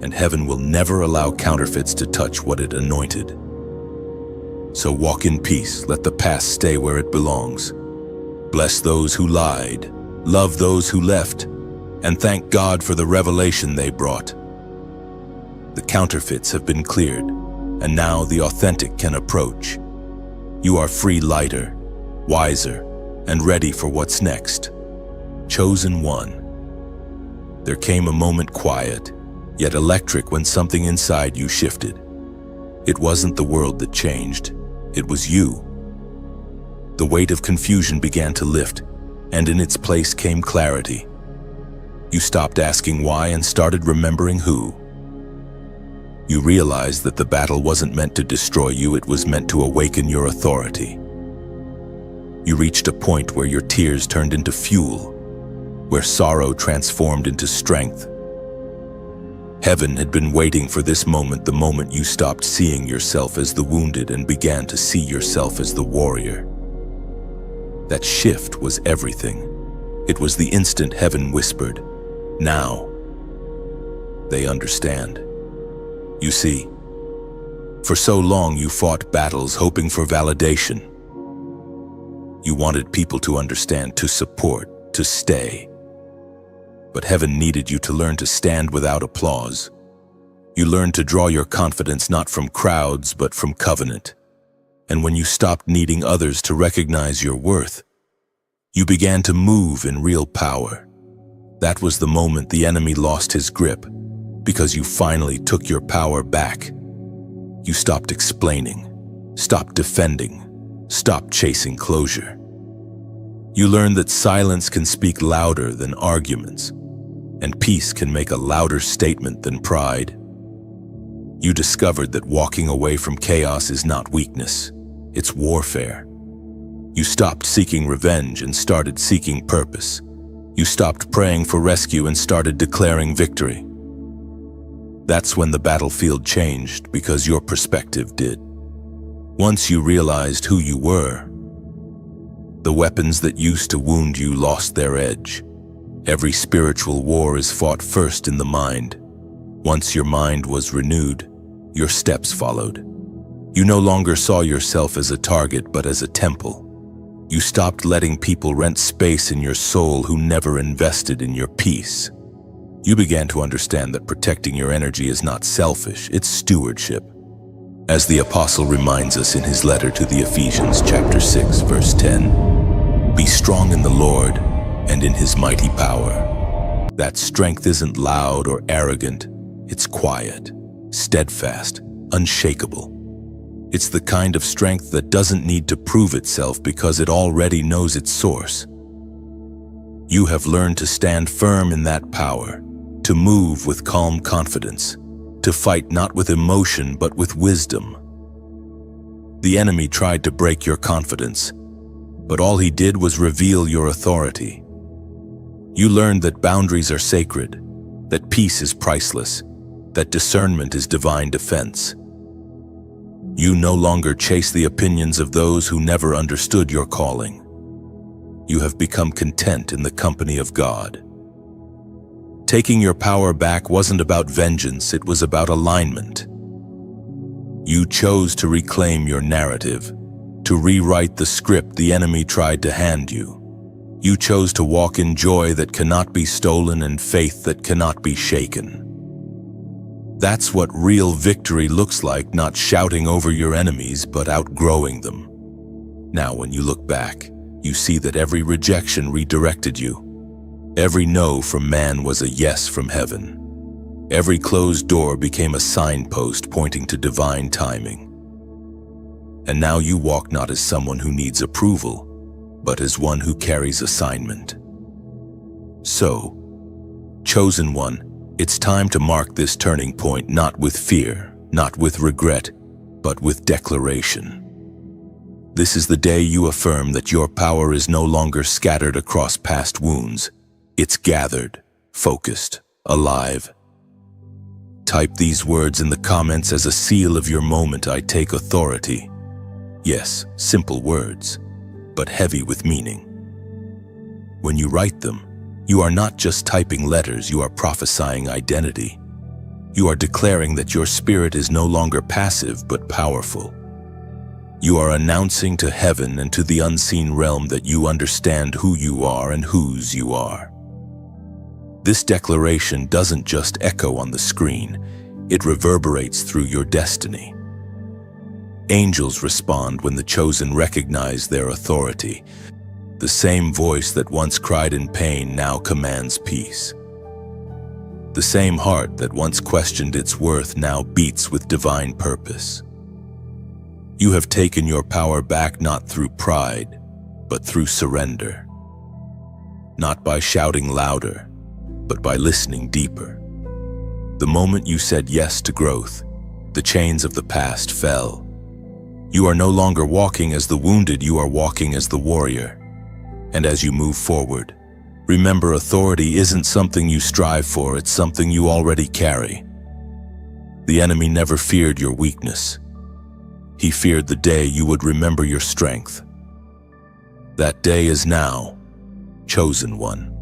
and heaven will never allow counterfeits to touch what it anointed. So walk in peace, let the past stay where it belongs. Bless those who lied, love those who left, and thank God for the revelation they brought. The counterfeits have been cleared, and now the authentic can approach. You are free, lighter, wiser, and ready for what's next. Chosen one. There came a moment quiet, yet electric, when something inside you shifted. It wasn't the world that changed, it was you. The weight of confusion began to lift, and in its place came clarity. You stopped asking why and started remembering who. You realized that the battle wasn't meant to destroy you, it was meant to awaken your authority. You reached a point where your tears turned into fuel, where sorrow transformed into strength. Heaven had been waiting for this moment, the moment you stopped seeing yourself as the wounded and began to see yourself as the warrior. That shift was everything. It was the instant heaven whispered, "Now." They understand. You see, for so long you fought battles hoping for validation. You wanted people to understand, to support, to stay. But heaven needed you to learn to stand without applause. You learned to draw your confidence not from crowds, but from covenant. And when you stopped needing others to recognize your worth, you began to move in real power. That was the moment the enemy lost his grip, because you finally took your power back. You stopped explaining, stopped defending, stopped chasing closure. You learned that silence can speak louder than arguments, and peace can make a louder statement than pride. You discovered that walking away from chaos is not weakness, it's warfare. You stopped seeking revenge and started seeking purpose. You stopped praying for rescue and started declaring victory. That's when the battlefield changed, because your perspective did. Once you realized who you were, the weapons that used to wound you lost their edge. Every spiritual war is fought first in the mind. Once your mind was renewed, your steps followed. You no longer saw yourself as a target, but as a temple. You stopped letting people rent space in your soul who never invested in your peace. You began to understand that protecting your energy is not selfish, it's stewardship. As the apostle reminds us in his letter to the Ephesians chapter 6, verse 10, "Be strong in the Lord and in his mighty power." That strength isn't loud or arrogant, it's quiet, steadfast, unshakable. It's the kind of strength that doesn't need to prove itself because it already knows its source. You have learned to stand firm in that power, to move with calm confidence, to fight not with emotion but with wisdom. The enemy tried to break your confidence, but all he did was reveal your authority. You learned that boundaries are sacred, that peace is priceless, that discernment is divine defense. You no longer chase the opinions of those who never understood your calling. You have become content in the company of God. Taking your power back wasn't about vengeance, it was about alignment. You chose to reclaim your narrative, to rewrite the script the enemy tried to hand you. You chose to walk in joy that cannot be stolen and faith that cannot be shaken. That's what real victory looks like, not shouting over your enemies, but outgrowing them. Now, when you look back, you see that every rejection redirected you. Every no from man was a yes from heaven. Every closed door became a signpost pointing to divine timing. And now you walk not as someone who needs approval, but as one who carries assignment. So, chosen one, it's time to mark this turning point, not with fear, not with regret, but with declaration. This is the day you affirm that your power is no longer scattered across past wounds. It's gathered, focused, alive. Type these words in the comments as a seal of your moment. I take authority. Yes, simple words, but heavy with meaning. When you write them, you are not just typing letters, you are prophesying identity. You are declaring that your spirit is no longer passive but powerful. You are announcing to heaven and to the unseen realm that you understand who you are and whose you are. This declaration doesn't just echo on the screen, it reverberates through your destiny. Angels respond when the chosen recognize their authority. The same voice that once cried in pain now commands peace. The same heart that once questioned its worth now beats with divine purpose. You have taken your power back not through pride, but through surrender. Not by shouting louder, but by listening deeper. The moment you said yes to growth, the chains of the past fell. You are no longer walking as the wounded, you are walking as the warrior. And as you move forward, remember, authority isn't something you strive for, it's something you already carry. The enemy never feared your weakness. He feared the day you would remember your strength. That day is now, chosen one.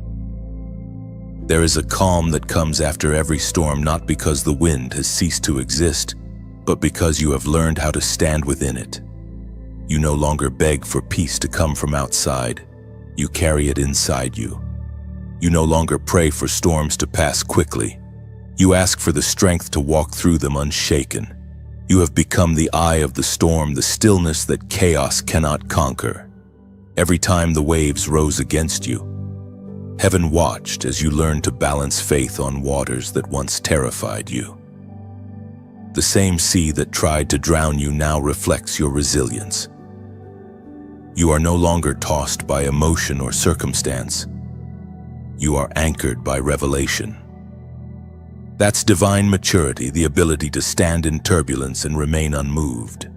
There is a calm that comes after every storm, not because the wind has ceased to exist, but because you have learned how to stand within it. You no longer beg for peace to come from outside. You carry it inside you. You no longer pray for storms to pass quickly. You ask for the strength to walk through them unshaken. You have become the eye of the storm, the stillness that chaos cannot conquer. Every time the waves rose against you, heaven watched as you learned to balance faith on waters that once terrified you. The same sea that tried to drown you now reflects your resilience. You are no longer tossed by emotion or circumstance. You are anchored by revelation. That's divine maturity, the ability to stand in turbulence and remain unmoved.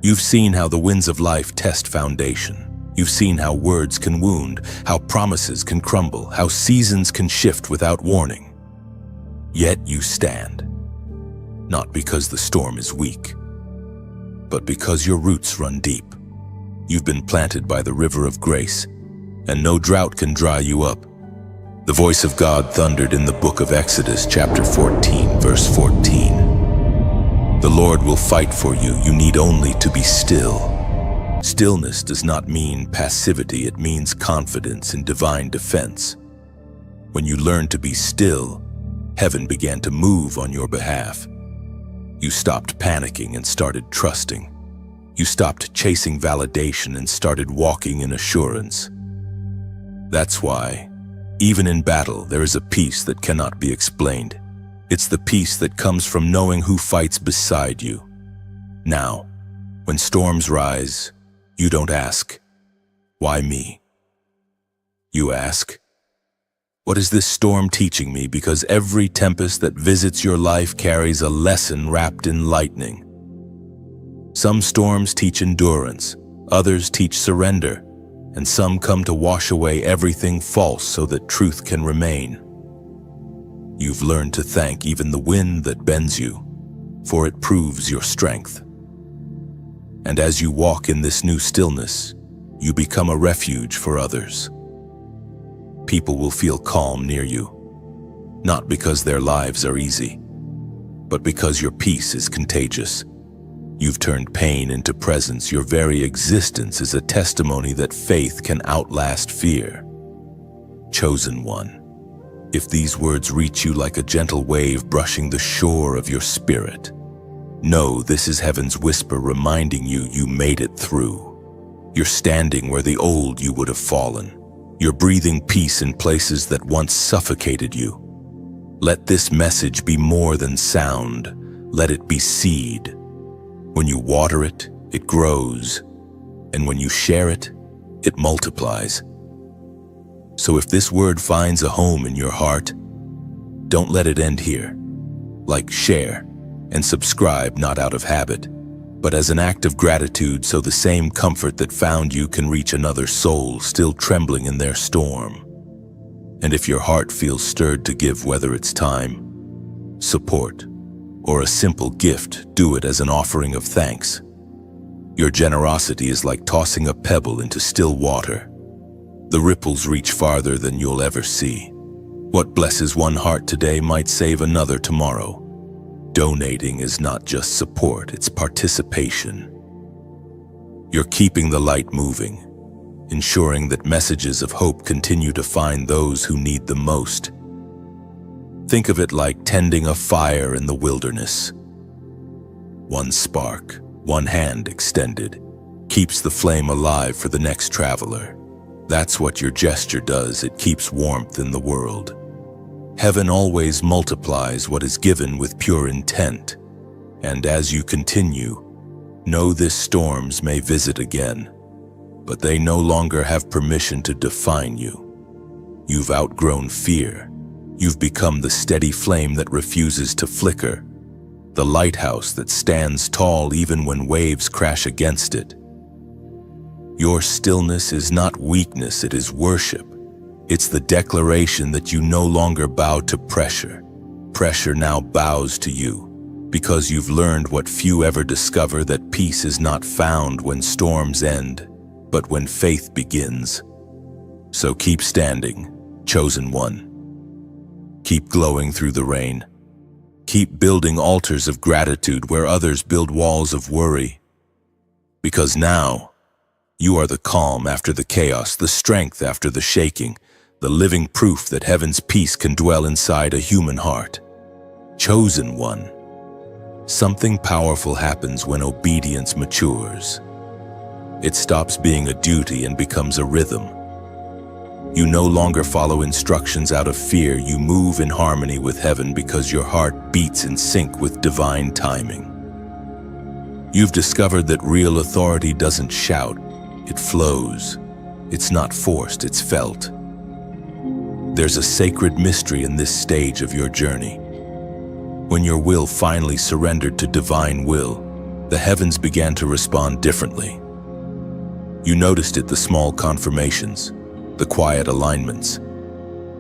You've seen how the winds of life test foundation. You've seen how words can wound, how promises can crumble, how seasons can shift without warning. Yet you stand. Not because the storm is weak, but because your roots run deep. You've been planted by the river of grace, and no drought can dry you up. The voice of God thundered in the book of Exodus, chapter 14, verse 14. The Lord will fight for you. You need only to be still. Stillness does not mean passivity. It means confidence in divine defense. When you learned to be still, heaven began to move on your behalf. You stopped panicking and started trusting. You stopped chasing validation and started walking in assurance. That's why, even in battle, there is a peace that cannot be explained. It's the peace that comes from knowing who fights beside you. Now, when storms rise, you don't ask, "Why me?" You ask, "What is this storm teaching me?" Because every tempest that visits your life carries a lesson wrapped in lightning. Some storms teach endurance, others teach surrender, and some come to wash away everything false so that truth can remain. You've learned to thank even the wind that bends you, for it proves your strength. And as you walk in this new stillness, you become a refuge for others. People will feel calm near you, not because their lives are easy, but because your peace is contagious. You've turned pain into presence. Your very existence is a testimony that faith can outlast fear. Chosen one. If these words reach you like a gentle wave brushing the shore of your spirit, know this is heaven's whisper reminding you you made it through. You're standing where the old you would have fallen. You're breathing peace in places that once suffocated you. Let this message be more than sound. Let it be seed. When you water it, it grows. And when you share it, it multiplies. So if this word finds a home in your heart, don't let it end here. Like, share, and subscribe not out of habit, but as an act of gratitude so the same comfort that found you can reach another soul still trembling in their storm. And if your heart feels stirred to give, whether it's time, support, or a simple gift, do it as an offering of thanks. Your generosity is like tossing a pebble into still water. The ripples reach farther than you'll ever see. What blesses one heart today might save another tomorrow. Donating is not just support, it's participation. You're keeping the light moving, ensuring that messages of hope continue to find those who need them most. Think of it like tending a fire in the wilderness. One spark, one hand extended, keeps the flame alive for the next traveler. That's what your gesture does. It keeps warmth in the world. Heaven always multiplies what is given with pure intent. And as you continue, know this storms may visit again, but they no longer have permission to define you. You've outgrown fear. You've become the steady flame that refuses to flicker, the lighthouse that stands tall even when waves crash against it. Your stillness is not weakness, it is worship. It's the declaration that you no longer bow to pressure. Pressure now bows to you, because you've learned what few ever discover, that peace is not found when storms end, but when faith begins. So keep standing, chosen one. Keep glowing through the rain. Keep building altars of gratitude where others build walls of worry. Because now, you are the calm after the chaos, the strength after the shaking, the living proof that heaven's peace can dwell inside a human heart. Chosen one. Something powerful happens when obedience matures. It stops being a duty and becomes a rhythm. You no longer follow instructions out of fear. You move in harmony with heaven because your heart beats in sync with divine timing. You've discovered that real authority doesn't shout, it flows. It's not forced, it's felt. There's a sacred mystery in this stage of your journey. When your will finally surrendered to divine will, the heavens began to respond differently. You noticed it, the small confirmations, the quiet alignments,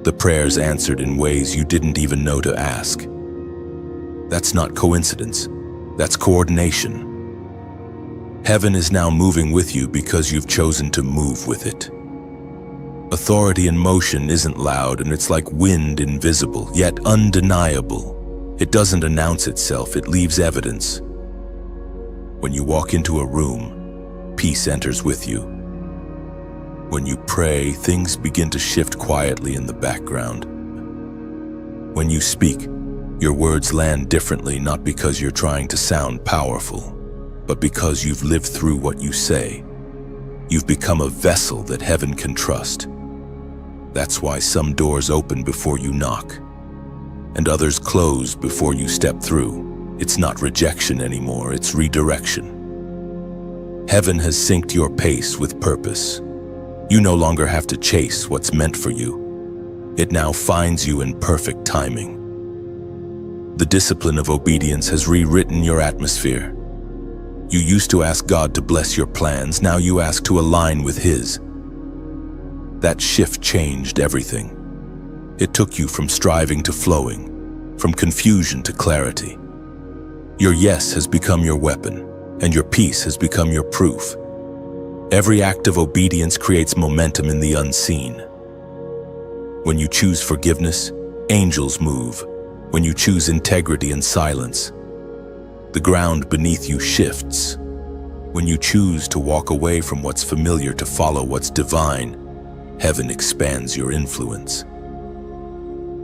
the prayers answered in ways you didn't even know to ask. That's not coincidence, that's coordination. Heaven is now moving with you because you've chosen to move with it. Authority in motion isn't loud, and it's like wind, invisible, yet undeniable. It doesn't announce itself, it leaves evidence. When you walk into a room, peace enters with you. When you pray, things begin to shift quietly in the background. When you speak, your words land differently, not because you're trying to sound powerful, but because you've lived through what you say. You've become a vessel that heaven can trust. That's why some doors open before you knock, and others close before you step through. It's not rejection anymore, it's redirection. Heaven has synced your pace with purpose. You no longer have to chase what's meant for you. It now finds you in perfect timing. The discipline of obedience has rewritten your atmosphere. You used to ask God to bless your plans, now you ask to align with His. That shift changed everything. It took you from striving to flowing, from confusion to clarity. Your yes has become your weapon, and your peace has become your proof. Every act of obedience creates momentum in the unseen. When you choose forgiveness, angels move. When you choose integrity and silence, The ground beneath you shifts. When you choose to walk away from what's familiar to follow what's divine, heaven expands your influence.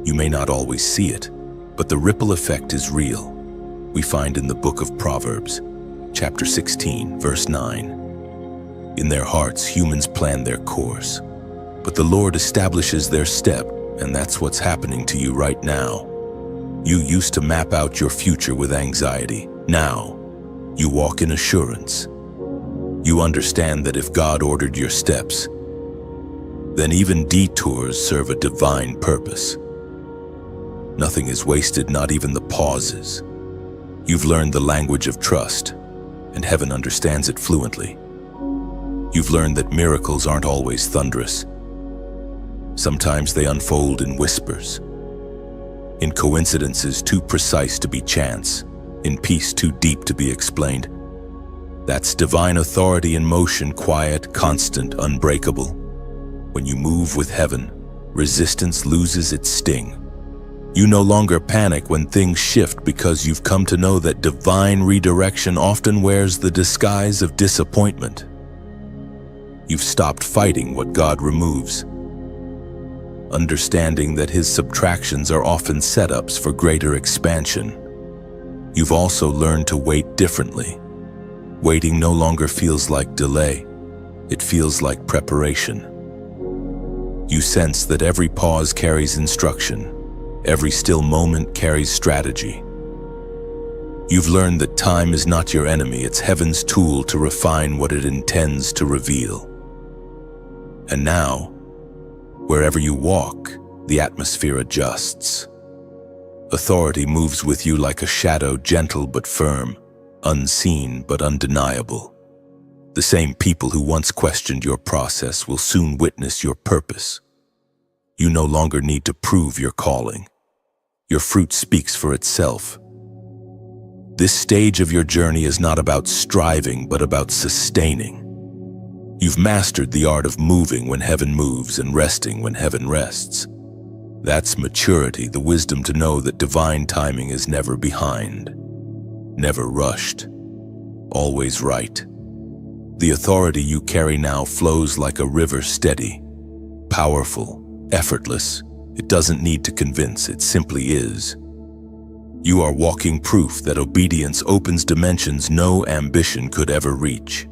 You may not always see it, but the ripple effect is real. We find in the book of Proverbs, chapter 16, verse 9. In their hearts, humans plan their course, but the Lord establishes their step, and that's what's happening to you right now. You used to map out your future with anxiety. Now, you walk in assurance. You understand that if God ordered your steps, then even detours serve a divine purpose. Nothing is wasted, not even the pauses. You've learned the language of trust, and heaven understands it fluently. You've learned that miracles aren't always thunderous. Sometimes they unfold in whispers, in coincidences too precise to be chance, in peace too deep to be explained. That's divine authority in motion, quiet, constant, unbreakable. When you move with heaven, resistance loses its sting. You no longer panic when things shift because you've come to know that divine redirection often wears the disguise of disappointment. You've stopped fighting what God removes, understanding that His subtractions are often setups for greater expansion. You've also learned to wait differently. Waiting no longer feels like delay, it feels like preparation. You sense that every pause carries instruction, every still moment carries strategy. You've learned that time is not your enemy, it's heaven's tool to refine what it intends to reveal. And now, wherever you walk, the atmosphere adjusts. Authority moves with you like a shadow, gentle but firm, unseen but undeniable. The same people who once questioned your process will soon witness your purpose. You no longer need to prove your calling. Your fruit speaks for itself. This stage of your journey is not about striving, but about sustaining. You've mastered the art of moving when heaven moves and resting when heaven rests. That's maturity, the wisdom to know that divine timing is never behind, never rushed, always right. The authority you carry now flows like a river, steady, powerful, effortless. It doesn't need to convince, it simply is. You are walking proof that obedience opens dimensions no ambition could ever reach.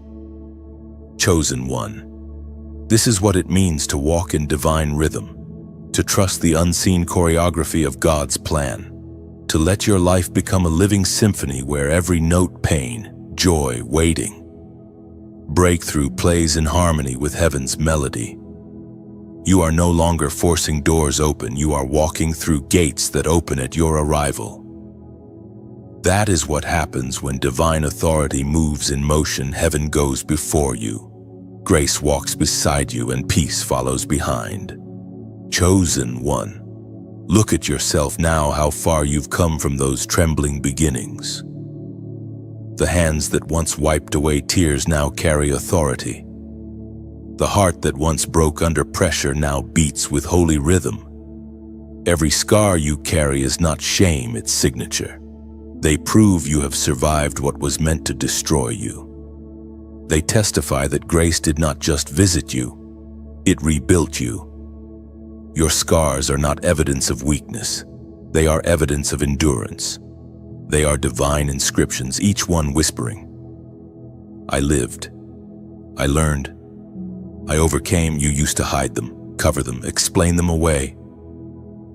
Chosen one. This is what it means to walk in divine rhythm, to trust the unseen choreography of God's plan, to let your life become a living symphony where every note, pain, joy, waiting, breakthrough plays in harmony with heaven's melody. You are no longer forcing doors open, you are walking through gates that open at your arrival. That is what happens when divine authority moves in motion. Heaven goes before you, grace walks beside you, and peace follows behind. Chosen one. Look at yourself now, how far you've come from those trembling beginnings. The hands that once wiped away tears now carry authority. The heart that once broke under pressure now beats with holy rhythm. Every scar you carry is not shame, it's signature. They prove you have survived what was meant to destroy you. They testify that grace did not just visit you, it rebuilt you. Your scars are not evidence of weakness, they are evidence of endurance. They are divine inscriptions, each one whispering, I lived, I learned, I overcame. You used to hide them, cover them, explain them away.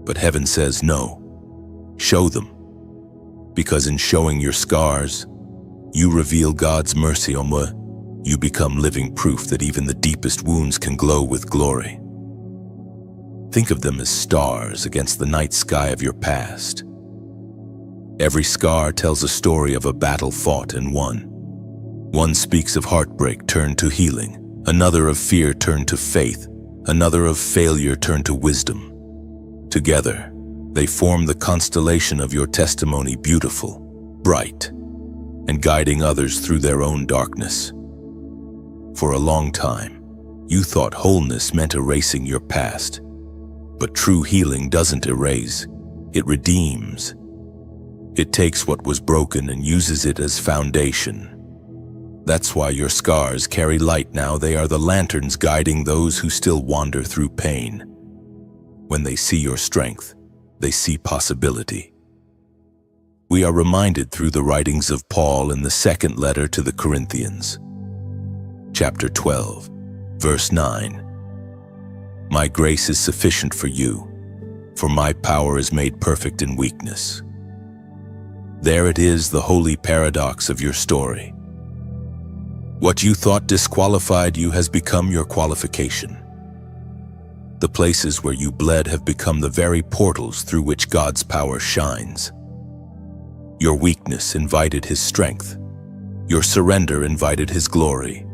But heaven says no, show them. Because in showing your scars, you reveal God's mercy. You become living proof that even the deepest wounds can glow with glory. Think of them as stars against the night sky of your past. Every scar tells a story of a battle fought and won. One speaks of heartbreak turned to healing, another of fear turned to faith, another of failure turned to wisdom. Together, they form the constellation of your testimony, beautiful, bright, and guiding others through their own darkness. For a long time, you thought wholeness meant erasing your past. But true healing doesn't erase, it redeems. It takes what was broken and uses it as foundation. That's why your scars carry light now. They are the lanterns guiding those who still wander through pain. When they see your strength, they see possibility. We are reminded through the writings of Paul in the second letter to the Corinthians, chapter 12, verse 9. My grace is sufficient for you, for my power is made perfect in weakness. There it is, the holy paradox of your story. What you thought disqualified you has become your qualification. The places where you bled have become the very portals through which God's power shines. Your weakness invited His strength. Your surrender invited His glory.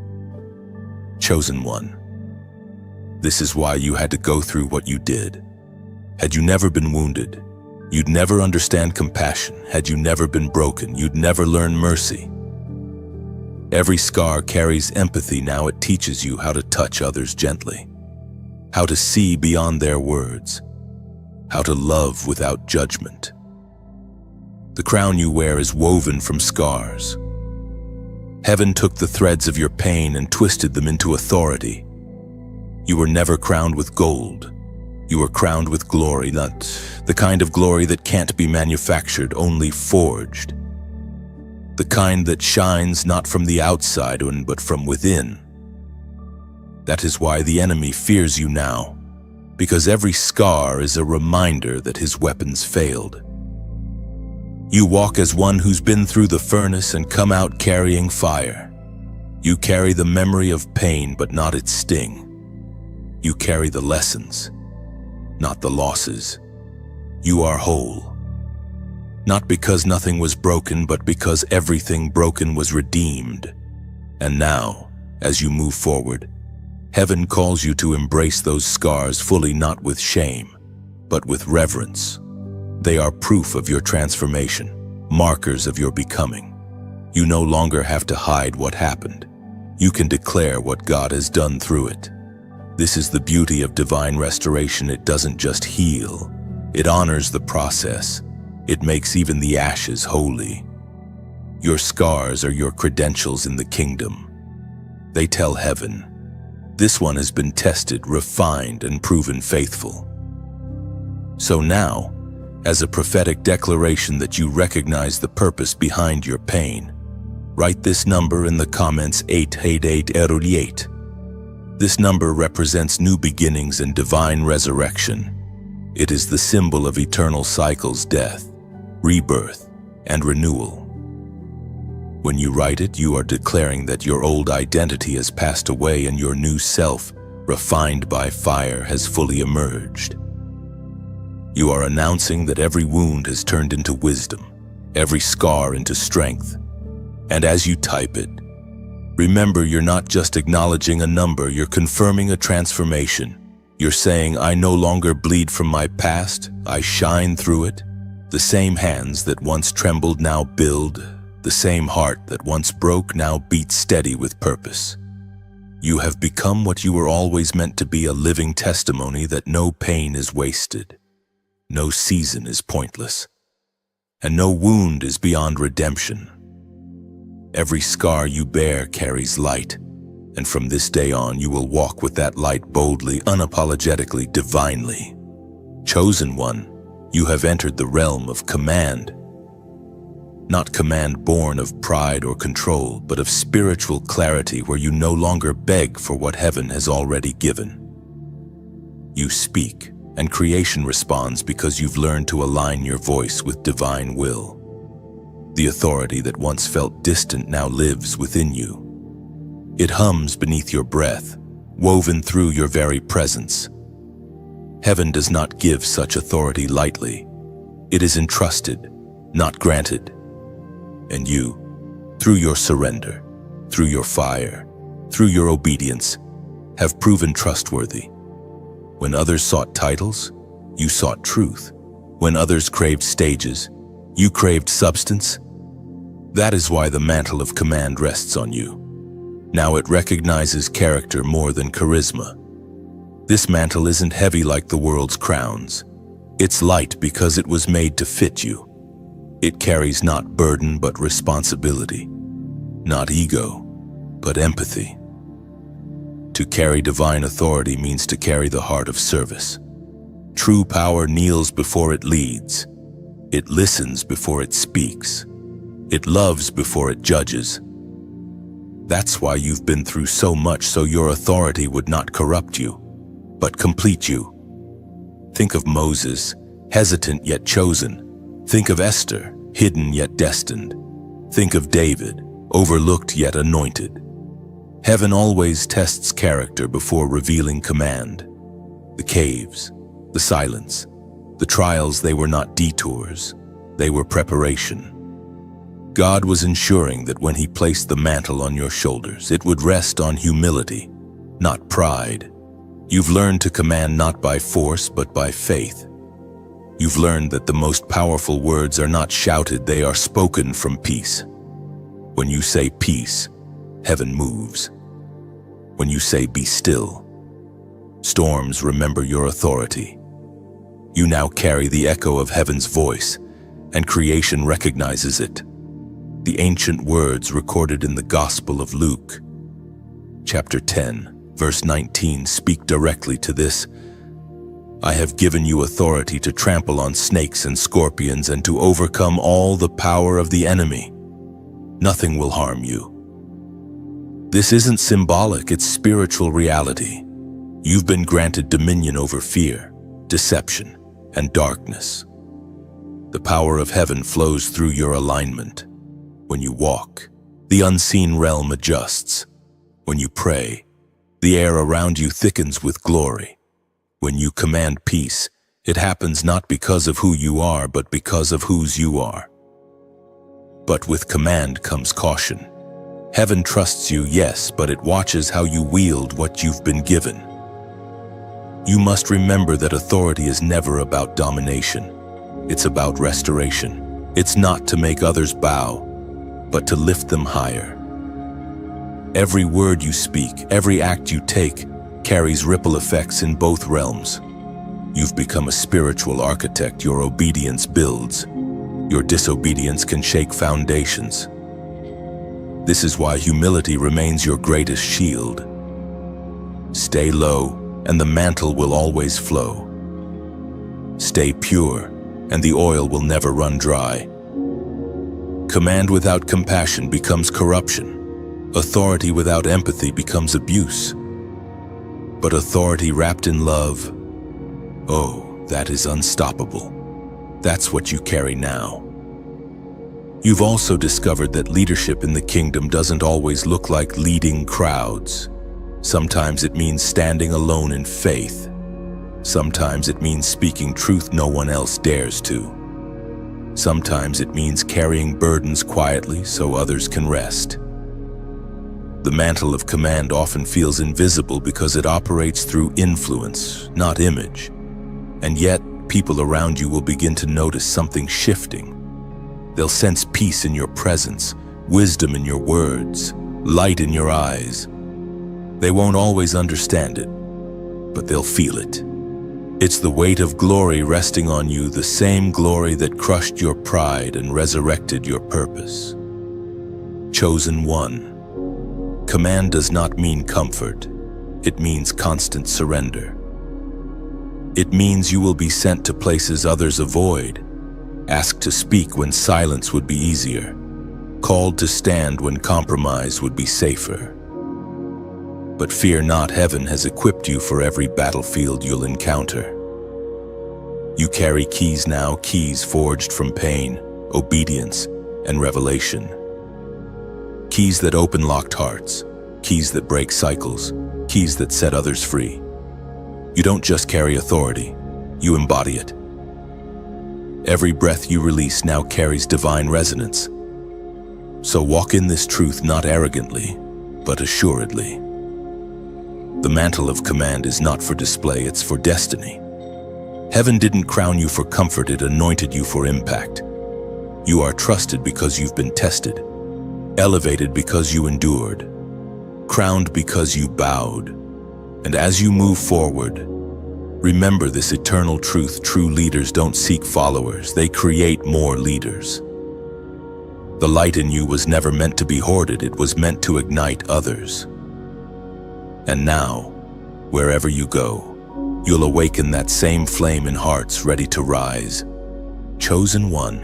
Chosen one, this is why you had to go through what you did. Had you never been wounded, you'd never understand compassion. Had you never been broken, you'd never learn mercy. Every scar carries empathy now. It teaches you how to touch others gently, how to see beyond their words, how to love without judgment. The crown you wear is woven from scars. Heaven took the threads of your pain and twisted them into authority. You were never crowned with gold. You were crowned with glory, not the kind of glory that can't be manufactured, only forged. The kind that shines not from the outside, but from within. That is why the enemy fears you now, because every scar is a reminder that his weapons failed. You walk as one who's been through the furnace and come out carrying fire. You carry the memory of pain, but not its sting. You carry the lessons, not the losses. You are whole. Not because nothing was broken, but because everything broken was redeemed. And now, as you move forward, heaven calls you to embrace those scars fully, not with shame, but with reverence. They are proof of your transformation, markers of your becoming. You no longer have to hide what happened. You can declare what God has done through it. This is the beauty of divine restoration. It doesn't just heal, it honors the process. It makes even the ashes holy. Your scars are your credentials in the kingdom. They tell heaven, this one has been tested, refined, and proven faithful. So now, as a prophetic declaration that you recognize the purpose behind your pain, write this number in the comments: 88808. This number represents new beginnings and divine resurrection. It is the symbol of eternal cycles, death, rebirth, and renewal. When you write it, you are declaring that your old identity has passed away and your new self, refined by fire, has fully emerged. You are announcing that every wound has turned into wisdom, every scar into strength. And as you type it, remember, you're not just acknowledging a number, you're confirming a transformation. You're saying, I no longer bleed from my past, I shine through it. The same hands that once trembled now build. The same heart that once broke now beats steady with purpose. You have become what you were always meant to be, a living testimony that no pain is wasted, no season is pointless, and no wound is beyond redemption. Every scar you bear carries light, and from this day on you will walk with that light boldly, unapologetically, divinely. Chosen one, you have entered the realm of command. Not command born of pride or control, but of spiritual clarity, where you no longer beg for what heaven has already given. You speak, and creation responds because you've learned to align your voice with divine will. The authority that once felt distant now lives within you. It hums beneath your breath, woven through your very presence. Heaven does not give such authority lightly. It is entrusted, not granted. And you, through your surrender, through your fire, through your obedience, have proven trustworthy. When others sought titles, you sought truth. When others craved stages, you craved substance. That is why the mantle of command rests on you. Now it recognizes character more than charisma. This mantle isn't heavy like the world's crowns. It's light because it was made to fit you. It carries not burden but responsibility, not ego, but empathy. To carry divine authority means to carry the heart of service. True power kneels before it leads. It listens before it speaks. It loves before it judges. That's why you've been through so much, so your authority would not corrupt you, but complete you. Think of Moses, hesitant yet chosen. Think of Esther, hidden yet destined. Think of David, overlooked yet anointed. Heaven always tests character before revealing command. The caves, the silence, the trials, they were not detours, they were preparation. God was ensuring that when He placed the mantle on your shoulders, it would rest on humility, not pride. You've learned to command not by force, but by faith. You've learned that the most powerful words are not shouted, they are spoken from peace. When you say peace, heaven moves. When you say be still, storms remember your authority. You now carry the echo of heaven's voice, and creation recognizes it. The ancient words recorded in the Gospel of Luke, chapter 10, verse 19, speak directly to this. I have given you authority to trample on snakes and scorpions and to overcome all the power of the enemy. Nothing will harm you. This isn't symbolic, it's spiritual reality. You've been granted dominion over fear, deception, and darkness. The power of heaven flows through your alignment. When you walk, the unseen realm adjusts. When you pray, the air around you thickens with glory. When you command peace, it happens not because of who you are, but because of whose you are. But with command comes caution. Heaven trusts you, yes, but it watches how you wield what you've been given. You must remember that authority is never about domination. It's about restoration. It's not to make others bow, but to lift them higher. Every word you speak, every act you take, carries ripple effects in both realms. You've become a spiritual architect. Your obedience builds. Your disobedience can shake foundations. This is why humility remains your greatest shield. Stay low, and the mantle will always flow. Stay pure, and the oil will never run dry. Command without compassion becomes corruption. Authority without empathy becomes abuse. But authority wrapped in love, oh, that is unstoppable. That's what you carry now. You've also discovered that leadership in the kingdom doesn't always look like leading crowds. Sometimes it means standing alone in faith. Sometimes it means speaking truth no one else dares to. Sometimes it means carrying burdens quietly so others can rest. The mantle of command often feels invisible because it operates through influence, not image. And yet, people around you will begin to notice something shifting. They'll sense peace in your presence, wisdom in your words, light in your eyes. They won't always understand it, but they'll feel it. It's the weight of glory resting on you, the same glory that crushed your pride and resurrected your purpose. Chosen one. Command does not mean comfort. It means constant surrender. It means you will be sent to places others avoid, asked to speak when silence would be easier, called to stand when compromise would be safer. But fear not, heaven has equipped you for every battlefield you'll encounter. You carry keys now, keys forged from pain, obedience, and revelation. Keys that open locked hearts, keys that break cycles, keys that set others free. You don't just carry authority, you embody it. Every breath you release now carries divine resonance. So walk in this truth not arrogantly, but assuredly. The mantle of command is not for display, it's for destiny. Heaven didn't crown you for comfort, it anointed you for impact. You are trusted because you've been tested, elevated because you endured, crowned because you bowed. And as you move forward, remember this eternal truth: true leaders don't seek followers, they create more leaders. The light in you was never meant to be hoarded, it was meant to ignite others. And now, wherever you go, you'll awaken that same flame in hearts ready to rise. Chosen one.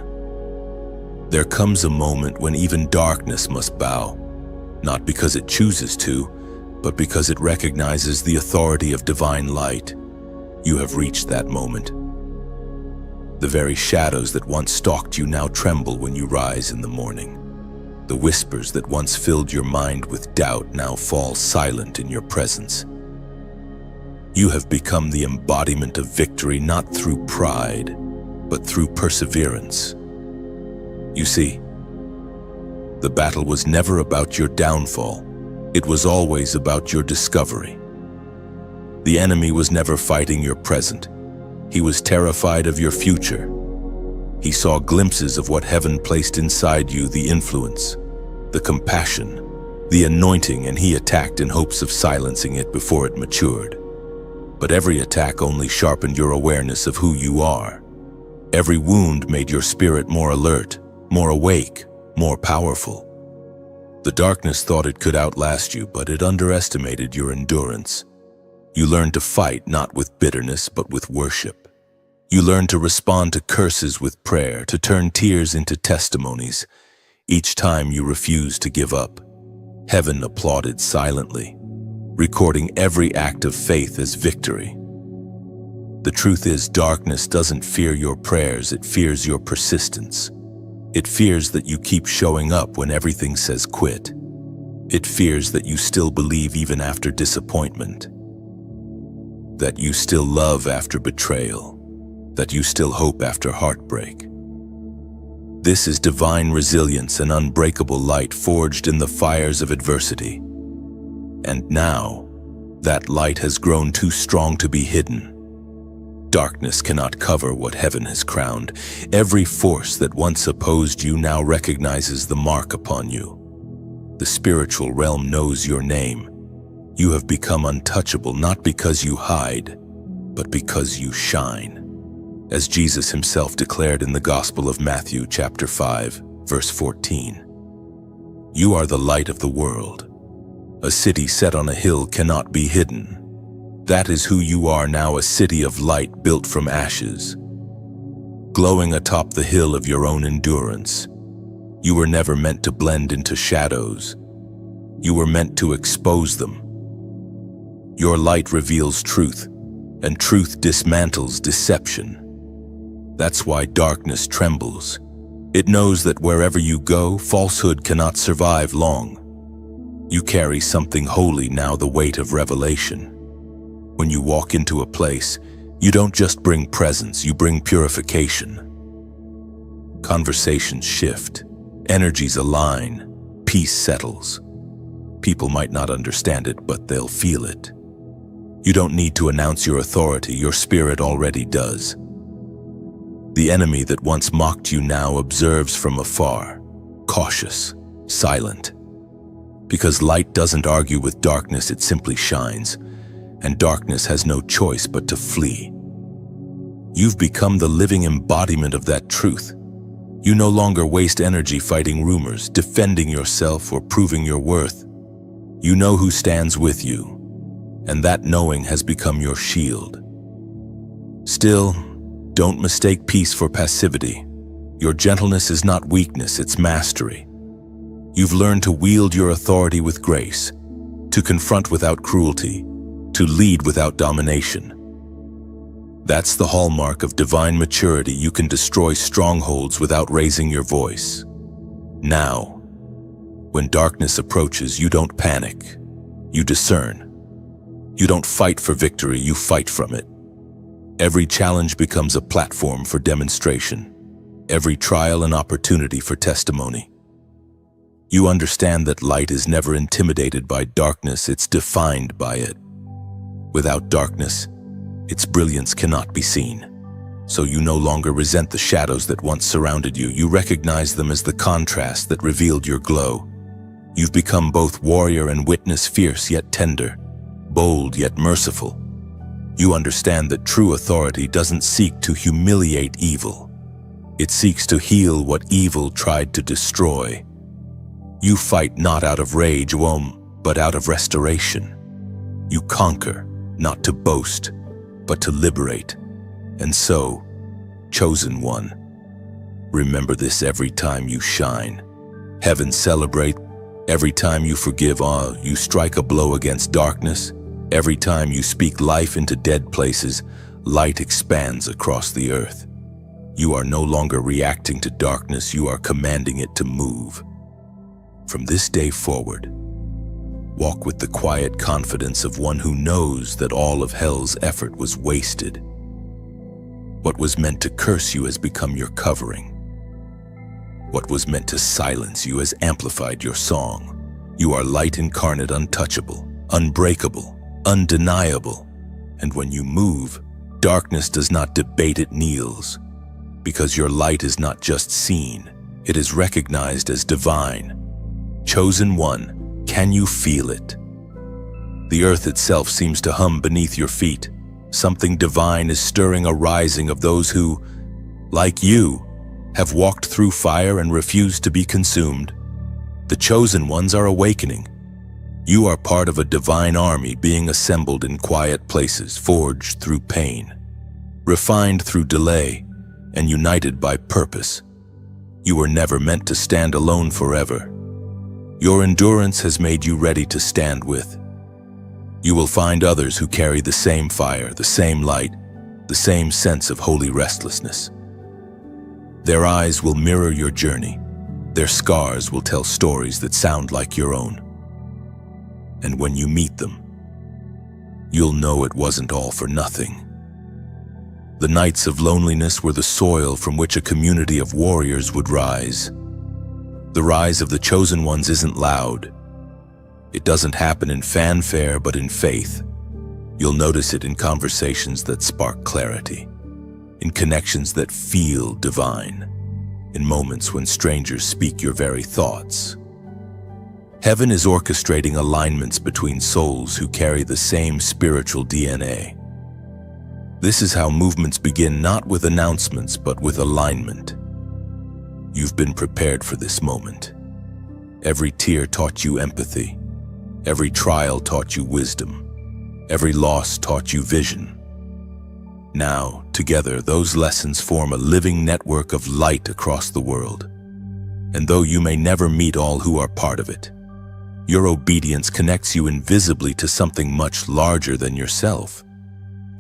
There comes a moment when even darkness must bow, not because it chooses to, but because it recognizes the authority of divine light. You have reached that moment. The very shadows that once stalked you now tremble when you rise in the morning. The whispers that once filled your mind with doubt now fall silent in your presence. You have become the embodiment of victory not through pride, but through perseverance. You see, the battle was never about your downfall. It was always about your discovery. The enemy was never fighting your present. He was terrified of your future. He saw glimpses of what heaven placed inside you, the influence, the compassion, the anointing, and he attacked in hopes of silencing it before it matured. But every attack only sharpened your awareness of who you are. Every wound made your spirit more alert, more awake, more powerful. The darkness thought it could outlast you, but it underestimated your endurance. You learned to fight not with bitterness, but with worship. You learned to respond to curses with prayer, to turn tears into testimonies. Each time you refused to give up, heaven applauded silently, recording every act of faith as victory. The truth is, darkness doesn't fear your prayers, it fears your persistence. It fears that you keep showing up when everything says quit. It fears that you still believe even after disappointment, that you still love after betrayal, that you still hope after heartbreak. This is divine resilience, an unbreakable light forged in the fires of adversity. And now, that light has grown too strong to be hidden. Darkness cannot cover what heaven has crowned. Every force that once opposed you now recognizes the mark upon you. The spiritual realm knows your name. You have become untouchable not because you hide, but because you shine. As Jesus himself declared in the Gospel of Matthew chapter 5, verse 14. You are the light of the world. A city set on a hill cannot be hidden. That is who you are now, a city of light built from ashes, glowing atop the hill of your own endurance. You were never meant to blend into shadows. You were meant to expose them. Your light reveals truth, and truth dismantles deception. That's why darkness trembles. It knows that wherever you go, falsehood cannot survive long. You carry something holy now, the weight of revelation. When you walk into a place, you don't just bring presence, you bring purification. Conversations shift, energies align, peace settles. People might not understand it, but they'll feel it. You don't need to announce your authority, your spirit already does. The enemy that once mocked you now observes from afar, cautious, silent. Because light doesn't argue with darkness, it simply shines. And darkness has no choice but to flee. You've become the living embodiment of that truth. You no longer waste energy fighting rumors, defending yourself, or proving your worth. You know who stands with you, and that knowing has become your shield. Still, don't mistake peace for passivity. Your gentleness is not weakness, it's mastery. You've learned to wield your authority with grace, to confront without cruelty, to lead without domination. That's the hallmark of divine maturity. You can destroy strongholds without raising your voice. Now, when darkness approaches, you don't panic. You discern. You don't fight for victory, you fight from it. Every challenge becomes a platform for demonstration. Every trial an opportunity for testimony. You understand that light is never intimidated by darkness, it's defined by it. Without darkness, its brilliance cannot be seen. So you no longer resent the shadows that once surrounded you. You recognize them as the contrast that revealed your glow. You've become both warrior and witness, fierce yet tender, bold yet merciful. You understand that true authority doesn't seek to humiliate evil. It seeks to heal what evil tried to destroy. You fight not out of rage, but out of restoration. You conquer, not to boast, but to liberate. And so, chosen one, remember this every time you shine. Heaven celebrate. Every time you forgive, you strike a blow against darkness. Every time you speak life into dead places, light expands across the earth. You are no longer reacting to darkness, you are commanding it to move. From this day forward, walk with the quiet confidence of one who knows that all of hell's effort was wasted. What was meant to curse you has become your covering. What was meant to silence you has amplified your song. You are light incarnate, untouchable, unbreakable, undeniable. And when you move, darkness does not debate, it kneels. Because your light is not just seen, it is recognized as divine. Chosen one, can you feel it? The earth itself seems to hum beneath your feet. Something divine is stirring a rising of those who, like you, have walked through fire and refused to be consumed. The chosen ones are awakening. You are part of a divine army being assembled in quiet places, forged through pain, refined through delay, and united by purpose. You were never meant to stand alone forever. Your endurance has made you ready to stand with. You will find others who carry the same fire, the same light, the same sense of holy restlessness. Their eyes will mirror your journey. Their scars will tell stories that sound like your own. And when you meet them, you'll know it wasn't all for nothing. The nights of loneliness were the soil from which a community of warriors would rise. The rise of the chosen ones isn't loud. It doesn't happen in fanfare, but in faith. You'll notice it in conversations that spark clarity, in connections that feel divine, in moments when strangers speak your very thoughts. Heaven is orchestrating alignments between souls who carry the same spiritual DNA. This is how movements begin, not with announcements, but with alignment. You've been prepared for this moment. Every tear taught you empathy. Every trial taught you wisdom. Every loss taught you vision. Now, together, those lessons form a living network of light across the world. And though you may never meet all who are part of it, your obedience connects you invisibly to something much larger than yourself.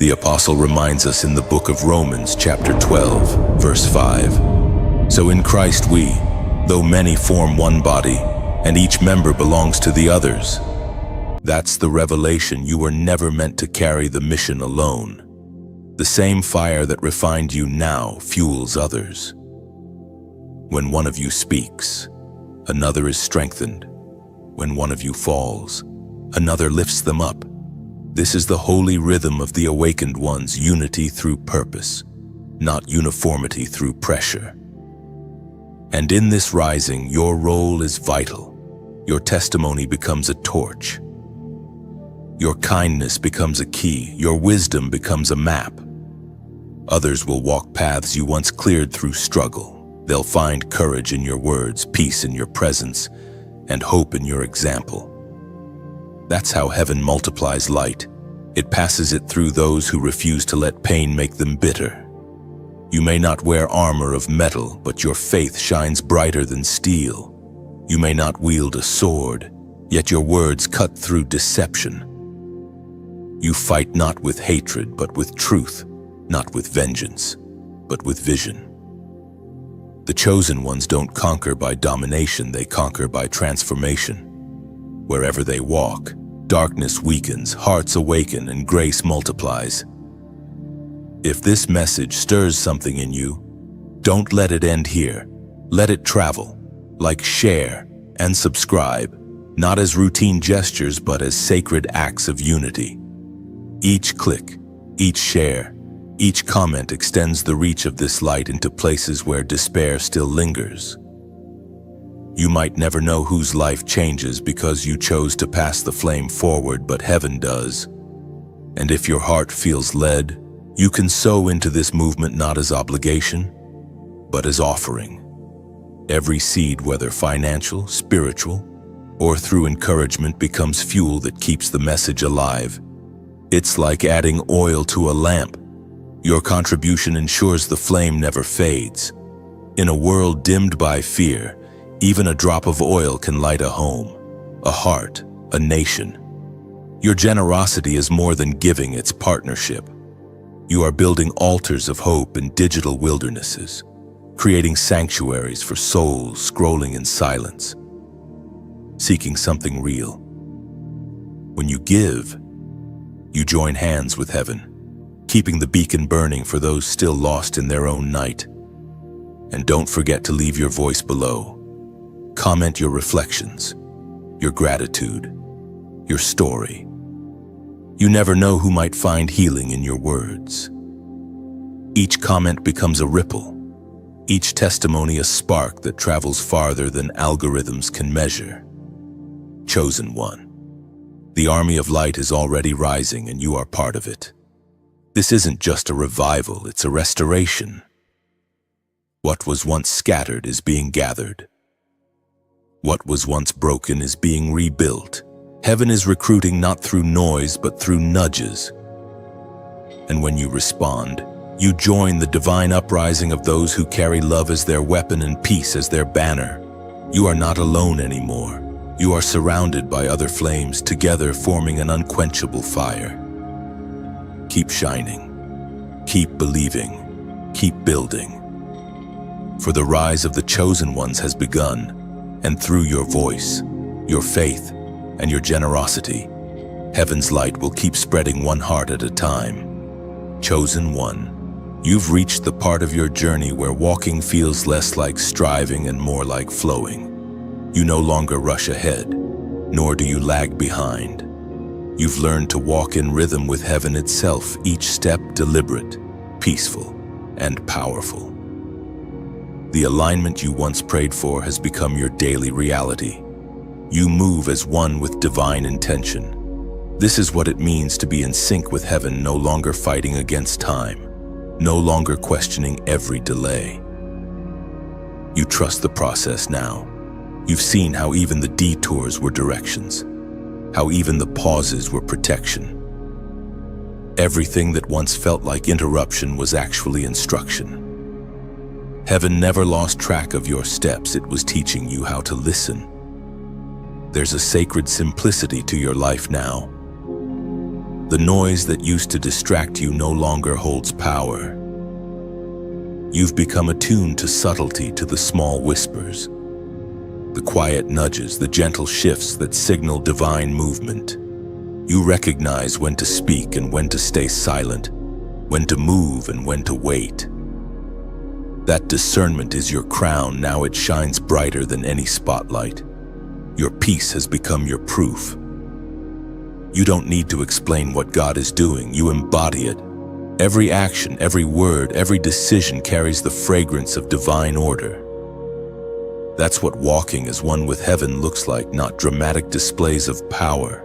The apostle reminds us in the book of Romans, chapter 12, verse 5. So in Christ we, though many, form one body, and each member belongs to the others. That's the revelation. You were never meant to carry the mission alone. The same fire that refined you now fuels others. When one of you speaks, another is strengthened. When one of you falls, another lifts them up. This is the holy rhythm of the awakened ones, unity through purpose, not uniformity through pressure. And in this rising, your role is vital. Your testimony becomes a torch. Your kindness becomes a key. Your wisdom becomes a map. Others will walk paths you once cleared through struggle. They'll find courage in your words, peace in your presence, and hope in your example. That's how heaven multiplies light. It passes it through those who refuse to let pain make them bitter. You may not wear armor of metal, but your faith shines brighter than steel. You may not wield a sword, yet your words cut through deception. You fight not with hatred, but with truth, not with vengeance, but with vision. The chosen ones don't conquer by domination, they conquer by transformation. Wherever they walk, darkness weakens, hearts awaken, and grace multiplies. If this message stirs something in you, don't let it end here. Let it travel. Like, share, and subscribe, not as routine gestures, but as sacred acts of unity. Each click, each share, each comment extends the reach of this light into places where despair still lingers. You might never know whose life changes because you chose to pass the flame forward, but heaven does. And if your heart feels led, you can sow into this movement not as obligation, but as offering. Every seed, whether financial, spiritual, or through encouragement, becomes fuel that keeps the message alive. It's like adding oil to a lamp. Your contribution ensures the flame never fades. In a world dimmed by fear, even a drop of oil can light a home, a heart, a nation. Your generosity is more than giving, it's partnership. You are building altars of hope in digital wildernesses, creating sanctuaries for souls scrolling in silence, seeking something real. When you give, you join hands with heaven, keeping the beacon burning for those still lost in their own night. And don't forget to leave your voice below. Comment your reflections, your gratitude, your story. You never know who might find healing in your words. Each comment becomes a ripple, each testimony a spark that travels farther than algorithms can measure. Chosen one. The army of light is already rising and you are part of it. This isn't just a revival, it's a restoration. What was once scattered is being gathered. What was once broken is being rebuilt. Heaven is recruiting not through noise, but through nudges. And when you respond, you join the divine uprising of those who carry love as their weapon and peace as their banner. You are not alone anymore. You are surrounded by other flames, together forming an unquenchable fire. Keep shining. Keep believing. Keep building. For the rise of the chosen ones has begun, and through your voice, your faith, and your generosity, heaven's light will keep spreading one heart at a time. Chosen one, you've reached the part of your journey where walking feels less like striving and more like flowing. You no longer rush ahead, nor do you lag behind. You've learned to walk in rhythm with heaven itself, each step deliberate, peaceful, and powerful. The alignment you once prayed for has become your daily reality. You move as one with divine intention. This is what it means to be in sync with heaven, no longer fighting against time, no longer questioning every delay. You trust the process now. You've seen how even the detours were directions, how even the pauses were protection. Everything that once felt like interruption was actually instruction. Heaven never lost track of your steps, it was teaching you how to listen. There's a sacred simplicity to your life now. The noise that used to distract you no longer holds power. You've become attuned to subtlety, to the small whispers, the quiet nudges, the gentle shifts that signal divine movement. You recognize when to speak and when to stay silent, when to move and when to wait. That discernment is your crown, now it shines brighter than any spotlight. Your peace has become your proof. You don't need to explain what God is doing, you embody it. Every action, every word, every decision carries the fragrance of divine order. That's what walking as one with heaven looks like, not dramatic displays of power,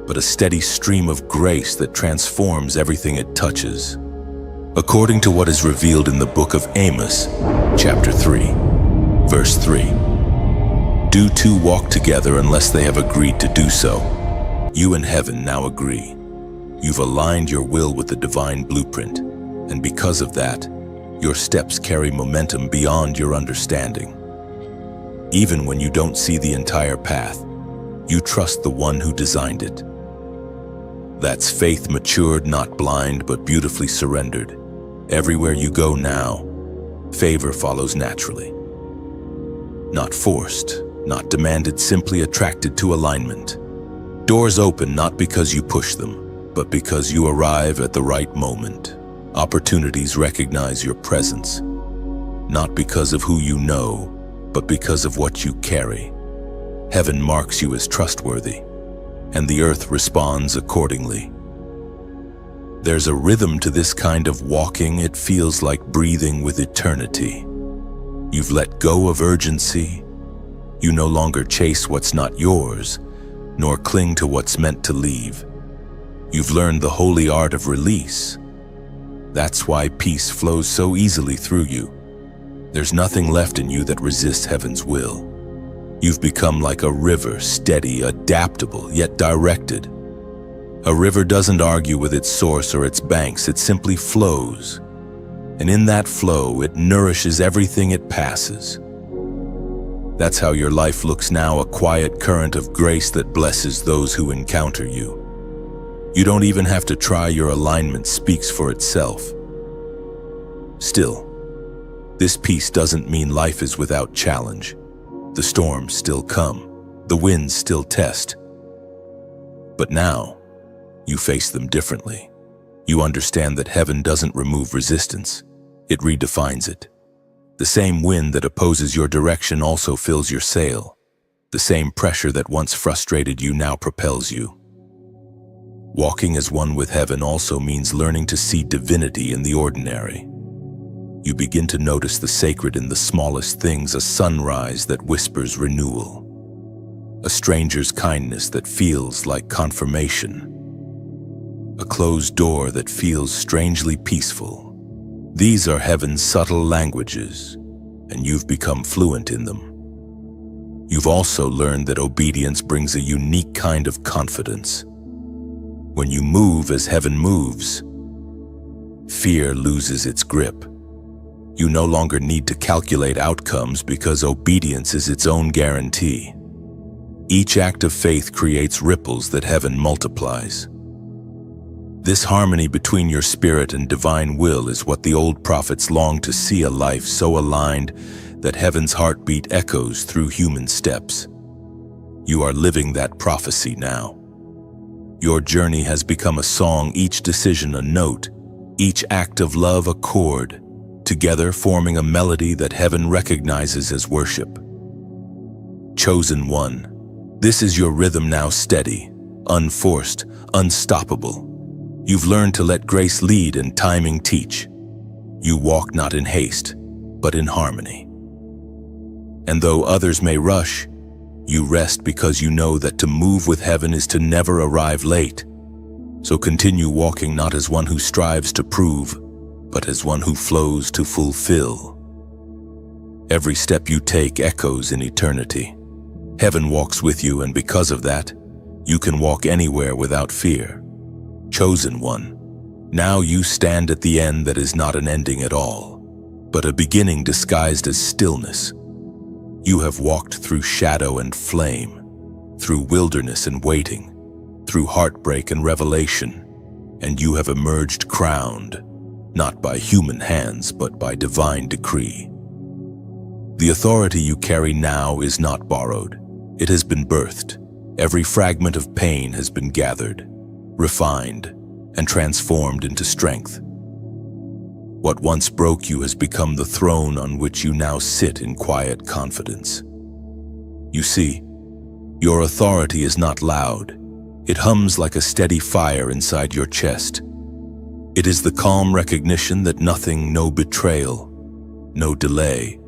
but a steady stream of grace that transforms everything it touches. According to what is revealed in the book of Amos, chapter 3, verse 3. Do two walk together unless they have agreed to do so? You and heaven now agree. You've aligned your will with the divine blueprint, and because of that, your steps carry momentum beyond your understanding. Even when you don't see the entire path, you trust the one who designed it. That's faith matured, not blind, but beautifully surrendered. Everywhere you go now, favor follows naturally. Not forced, not demanded, simply attracted to alignment. Doors open not because you push them, but because you arrive at the right moment. Opportunities recognize your presence, not because of who you know, but because of what you carry. Heaven marks you as trustworthy, and the earth responds accordingly. There's a rhythm to this kind of walking. It feels like breathing with eternity. You've let go of urgency. You no longer chase what's not yours, nor cling to what's meant to leave. You've learned the holy art of release. That's why peace flows so easily through you. There's nothing left in you that resists heaven's will. You've become like a river, steady, adaptable, yet directed. A river doesn't argue with its source or its banks, it simply flows. And in that flow, it nourishes everything it passes. That's how your life looks now, a quiet current of grace that blesses those who encounter you. You don't even have to try, your alignment speaks for itself. Still, this peace doesn't mean life is without challenge. The storms still come, the winds still test. But now, you face them differently. You understand that heaven doesn't remove resistance, it redefines it. The same wind that opposes your direction also fills your sail. The same pressure that once frustrated you now propels you. Walking as one with heaven also means learning to see divinity in the ordinary. You begin to notice the sacred in the smallest things, a sunrise that whispers renewal, a stranger's kindness that feels like confirmation, a closed door that feels strangely peaceful. These are heaven's subtle languages, and you've become fluent in them. You've also learned that obedience brings a unique kind of confidence. When you move as heaven moves, fear loses its grip. You no longer need to calculate outcomes because obedience is its own guarantee. Each act of faith creates ripples that heaven multiplies. This harmony between your spirit and divine will is what the old prophets longed to see, a life so aligned that heaven's heartbeat echoes through human steps. You are living that prophecy now. Your journey has become a song, each decision a note, each act of love a chord, together forming a melody that heaven recognizes as worship. Chosen one, this is your rhythm now, steady, unforced, unstoppable. You've learned to let grace lead and timing teach. You walk not in haste, but in harmony. And though others may rush, you rest because you know that to move with heaven is to never arrive late. So continue walking not as one who strives to prove, but as one who flows to fulfill. Every step you take echoes in eternity. Heaven walks with you, and because of that, you can walk anywhere without fear. Chosen one, now you stand at the end that is not an ending at all, but a beginning disguised as stillness. You have walked through shadow and flame, through wilderness and waiting, through heartbreak and revelation, and you have emerged crowned, not by human hands, but by divine decree. The authority you carry now is not borrowed. It has been birthed. Every fragment of pain has been gathered, refined, and transformed into strength. What once broke you has become the throne on which you now sit in quiet confidence. You see, your authority is not loud. It hums like a steady fire inside your chest. It is the calm recognition that nothing, no betrayal, no delay,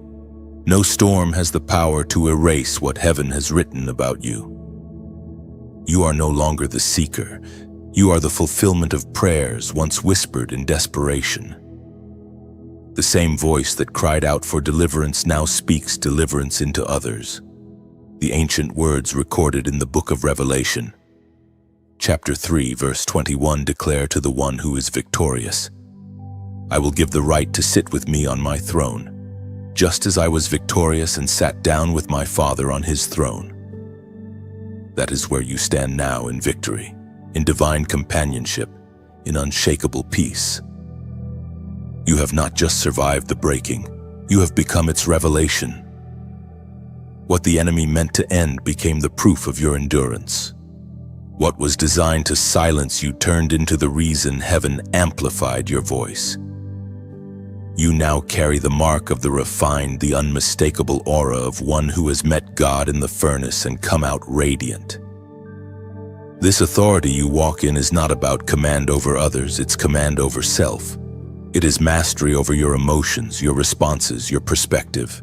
no storm has the power to erase what heaven has written about you. You are no longer the seeker. You are the fulfillment of prayers once whispered in desperation. The same voice that cried out for deliverance now speaks deliverance into others. The ancient words recorded in the book of Revelation, chapter 3, verse 21 declare to the one who is victorious, I will give the right to sit with me on my throne, just as I was victorious and sat down with my Father on his throne. That is where you stand now, in victory, in divine companionship, in unshakable peace. You have not just survived the breaking, you have become its revelation. What the enemy meant to end became the proof of your endurance. What was designed to silence you turned into the reason heaven amplified your voice. You now carry the mark of the refined, the unmistakable aura of one who has met God in the furnace and come out radiant. This authority you walk in is not about command over others, it's command over self. It is mastery over your emotions, your responses, your perspective.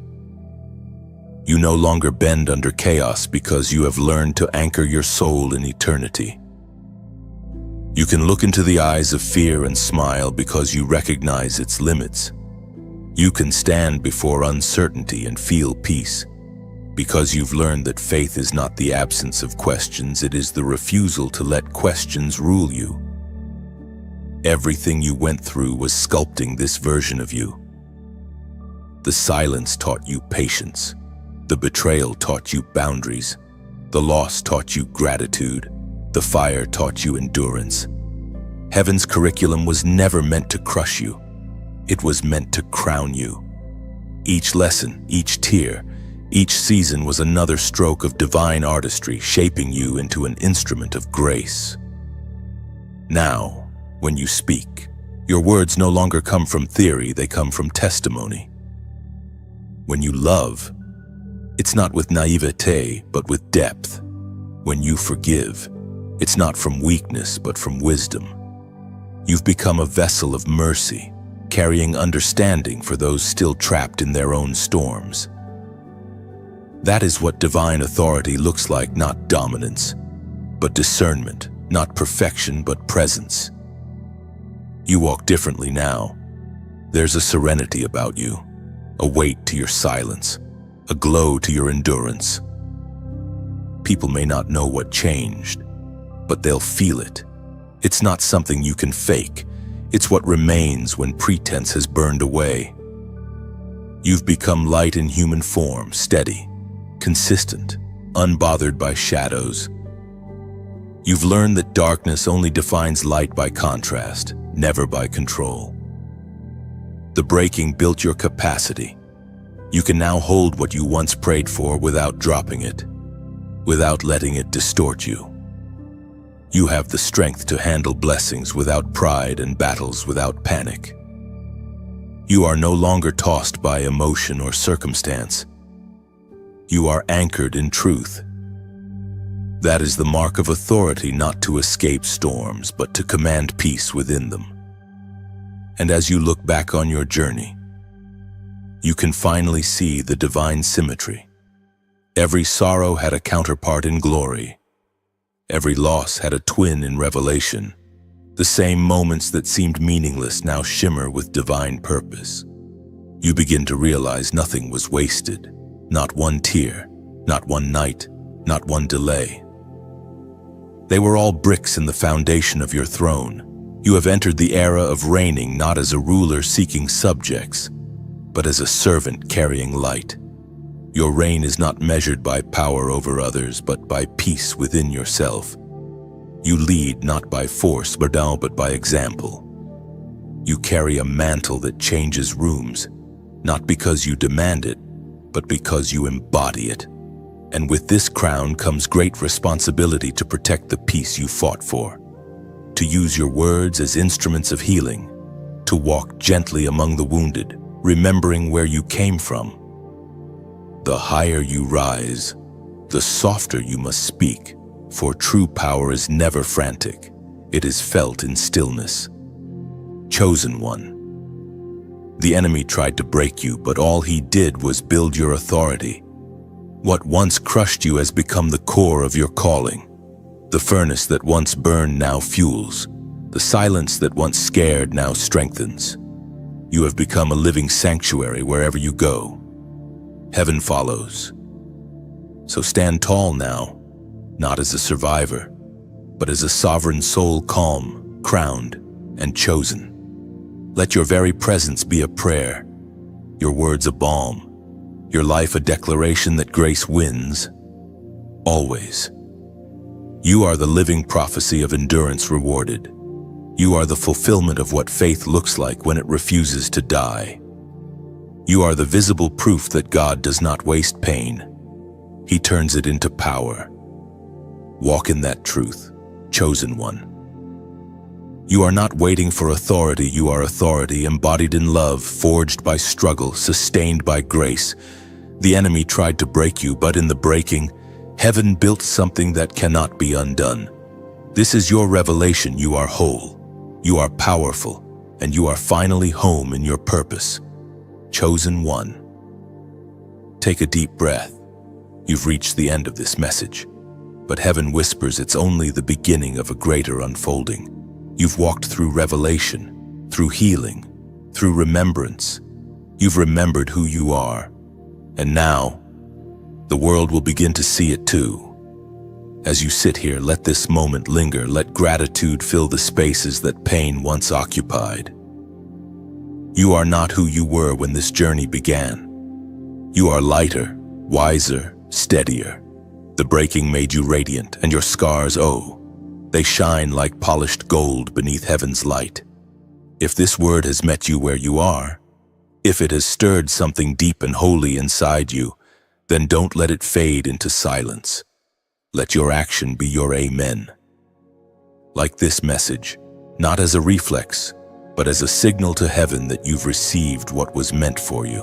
You no longer bend under chaos because you have learned to anchor your soul in eternity. You can look into the eyes of fear and smile because you recognize its limits. You can stand before uncertainty and feel peace, because you've learned that faith is not the absence of questions, it is the refusal to let questions rule you. Everything you went through was sculpting this version of you. The silence taught you patience. The betrayal taught you boundaries. The loss taught you gratitude. The fire taught you endurance. Heaven's curriculum was never meant to crush you. It was meant to crown you. Each lesson, each tear, each season was another stroke of divine artistry, shaping you into an instrument of grace. Now, when you speak, your words no longer come from theory, they come from testimony. When you love, it's not with naivete, but with depth. When you forgive, it's not from weakness, but from wisdom. You've become a vessel of mercy, carrying understanding for those still trapped in their own storms. That is what divine authority looks like, not dominance, but discernment, not perfection, but presence. You walk differently now. There's a serenity about you, a weight to your silence, a glow to your endurance. People may not know what changed, but they'll feel it. It's not something you can fake. It's what remains when pretense has burned away. You've become light in human form, steady, consistent, unbothered by shadows. You've learned that darkness only defines light by contrast, never by control. The breaking built your capacity. You can now hold what you once prayed for without dropping it, without letting it distort you. You have the strength to handle blessings without pride and battles without panic. You are no longer tossed by emotion or circumstance. You are anchored in truth. That is the mark of authority, not to escape storms, but to command peace within them. And as you look back on your journey, you can finally see the divine symmetry. Every sorrow had a counterpart in glory. Every loss had a twin in revelation. The same moments that seemed meaningless now shimmer with divine purpose. You begin to realize nothing was wasted. Not one tear, not one night, not one delay. They were all bricks in the foundation of your throne. You have entered the era of reigning not as a ruler seeking subjects, but as a servant carrying light. Your reign is not measured by power over others, but by peace within yourself. You lead not by force, but by example. You carry a mantle that changes rooms, not because you demand it, but because you embody it. And with this crown comes great responsibility to protect the peace you fought for, to use your words as instruments of healing, to walk gently among the wounded, remembering where you came from. The higher you rise, the softer you must speak, for true power is never frantic. It is felt in stillness. Chosen one. The enemy tried to break you, but all he did was build your authority. What once crushed you has become the core of your calling. The furnace that once burned now fuels. The silence that once scared now strengthens. You have become a living sanctuary wherever you go. Heaven follows. So stand tall now, not as a survivor, but as a sovereign soul, calm, crowned, and chosen. Let your very presence be a prayer, your words a balm, your life a declaration that grace wins, always. You are the living prophecy of endurance rewarded. You are the fulfillment of what faith looks like when it refuses to die. You are the visible proof that God does not waste pain. He turns it into power. Walk in that truth, chosen one. You are not waiting for authority, you are authority embodied in love, forged by struggle, sustained by grace. The enemy tried to break you, but in the breaking, heaven built something that cannot be undone. This is your revelation. You are whole, you are powerful, and you are finally home in your purpose. Chosen one. Take a deep breath. You've reached the end of this message, but heaven whispers it's only the beginning of a greater unfolding. You've walked through revelation, through healing, through remembrance, You've remembered who you are, and now the world will begin to see it too. As you sit here, let this moment linger. Let gratitude fill the spaces that pain once occupied. You are not who you were when this journey began. You are lighter, wiser, steadier. The breaking made you radiant, and your scars, oh, they shine like polished gold beneath heaven's light. If this word has met you where you are, if it has stirred something deep and holy inside you, then don't let it fade into silence. Let your action be your amen. Like this message, not as a reflex, but as a signal to heaven that you've received what was meant for you.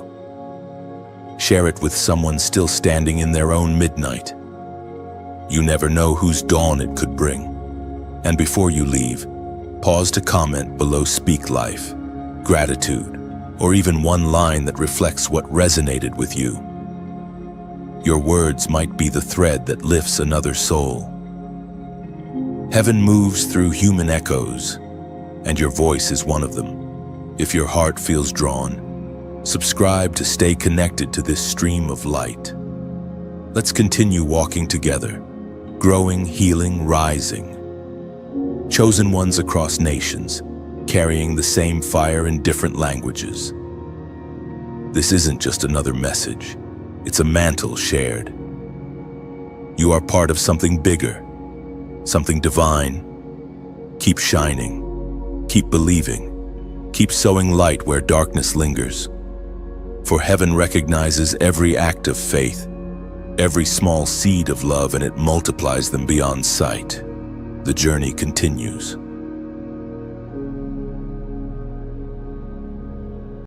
Share it with someone still standing in their own midnight. You never know whose dawn it could bring. And before you leave, pause to comment below Speak Life, Gratitude, or even one line that reflects what resonated with you. Your words might be the thread that lifts another soul. Heaven moves through human echoes, and your voice is one of them. If your heart feels drawn, subscribe to stay connected to this stream of light. Let's continue walking together, growing, healing, rising. Chosen ones across nations, carrying the same fire in different languages. This isn't just another message. It's a mantle shared. You are part of something bigger, something divine. Keep shining, keep believing, keep sowing light where darkness lingers. For heaven recognizes every act of faith, every small seed of love, and it multiplies them beyond sight. The journey continues.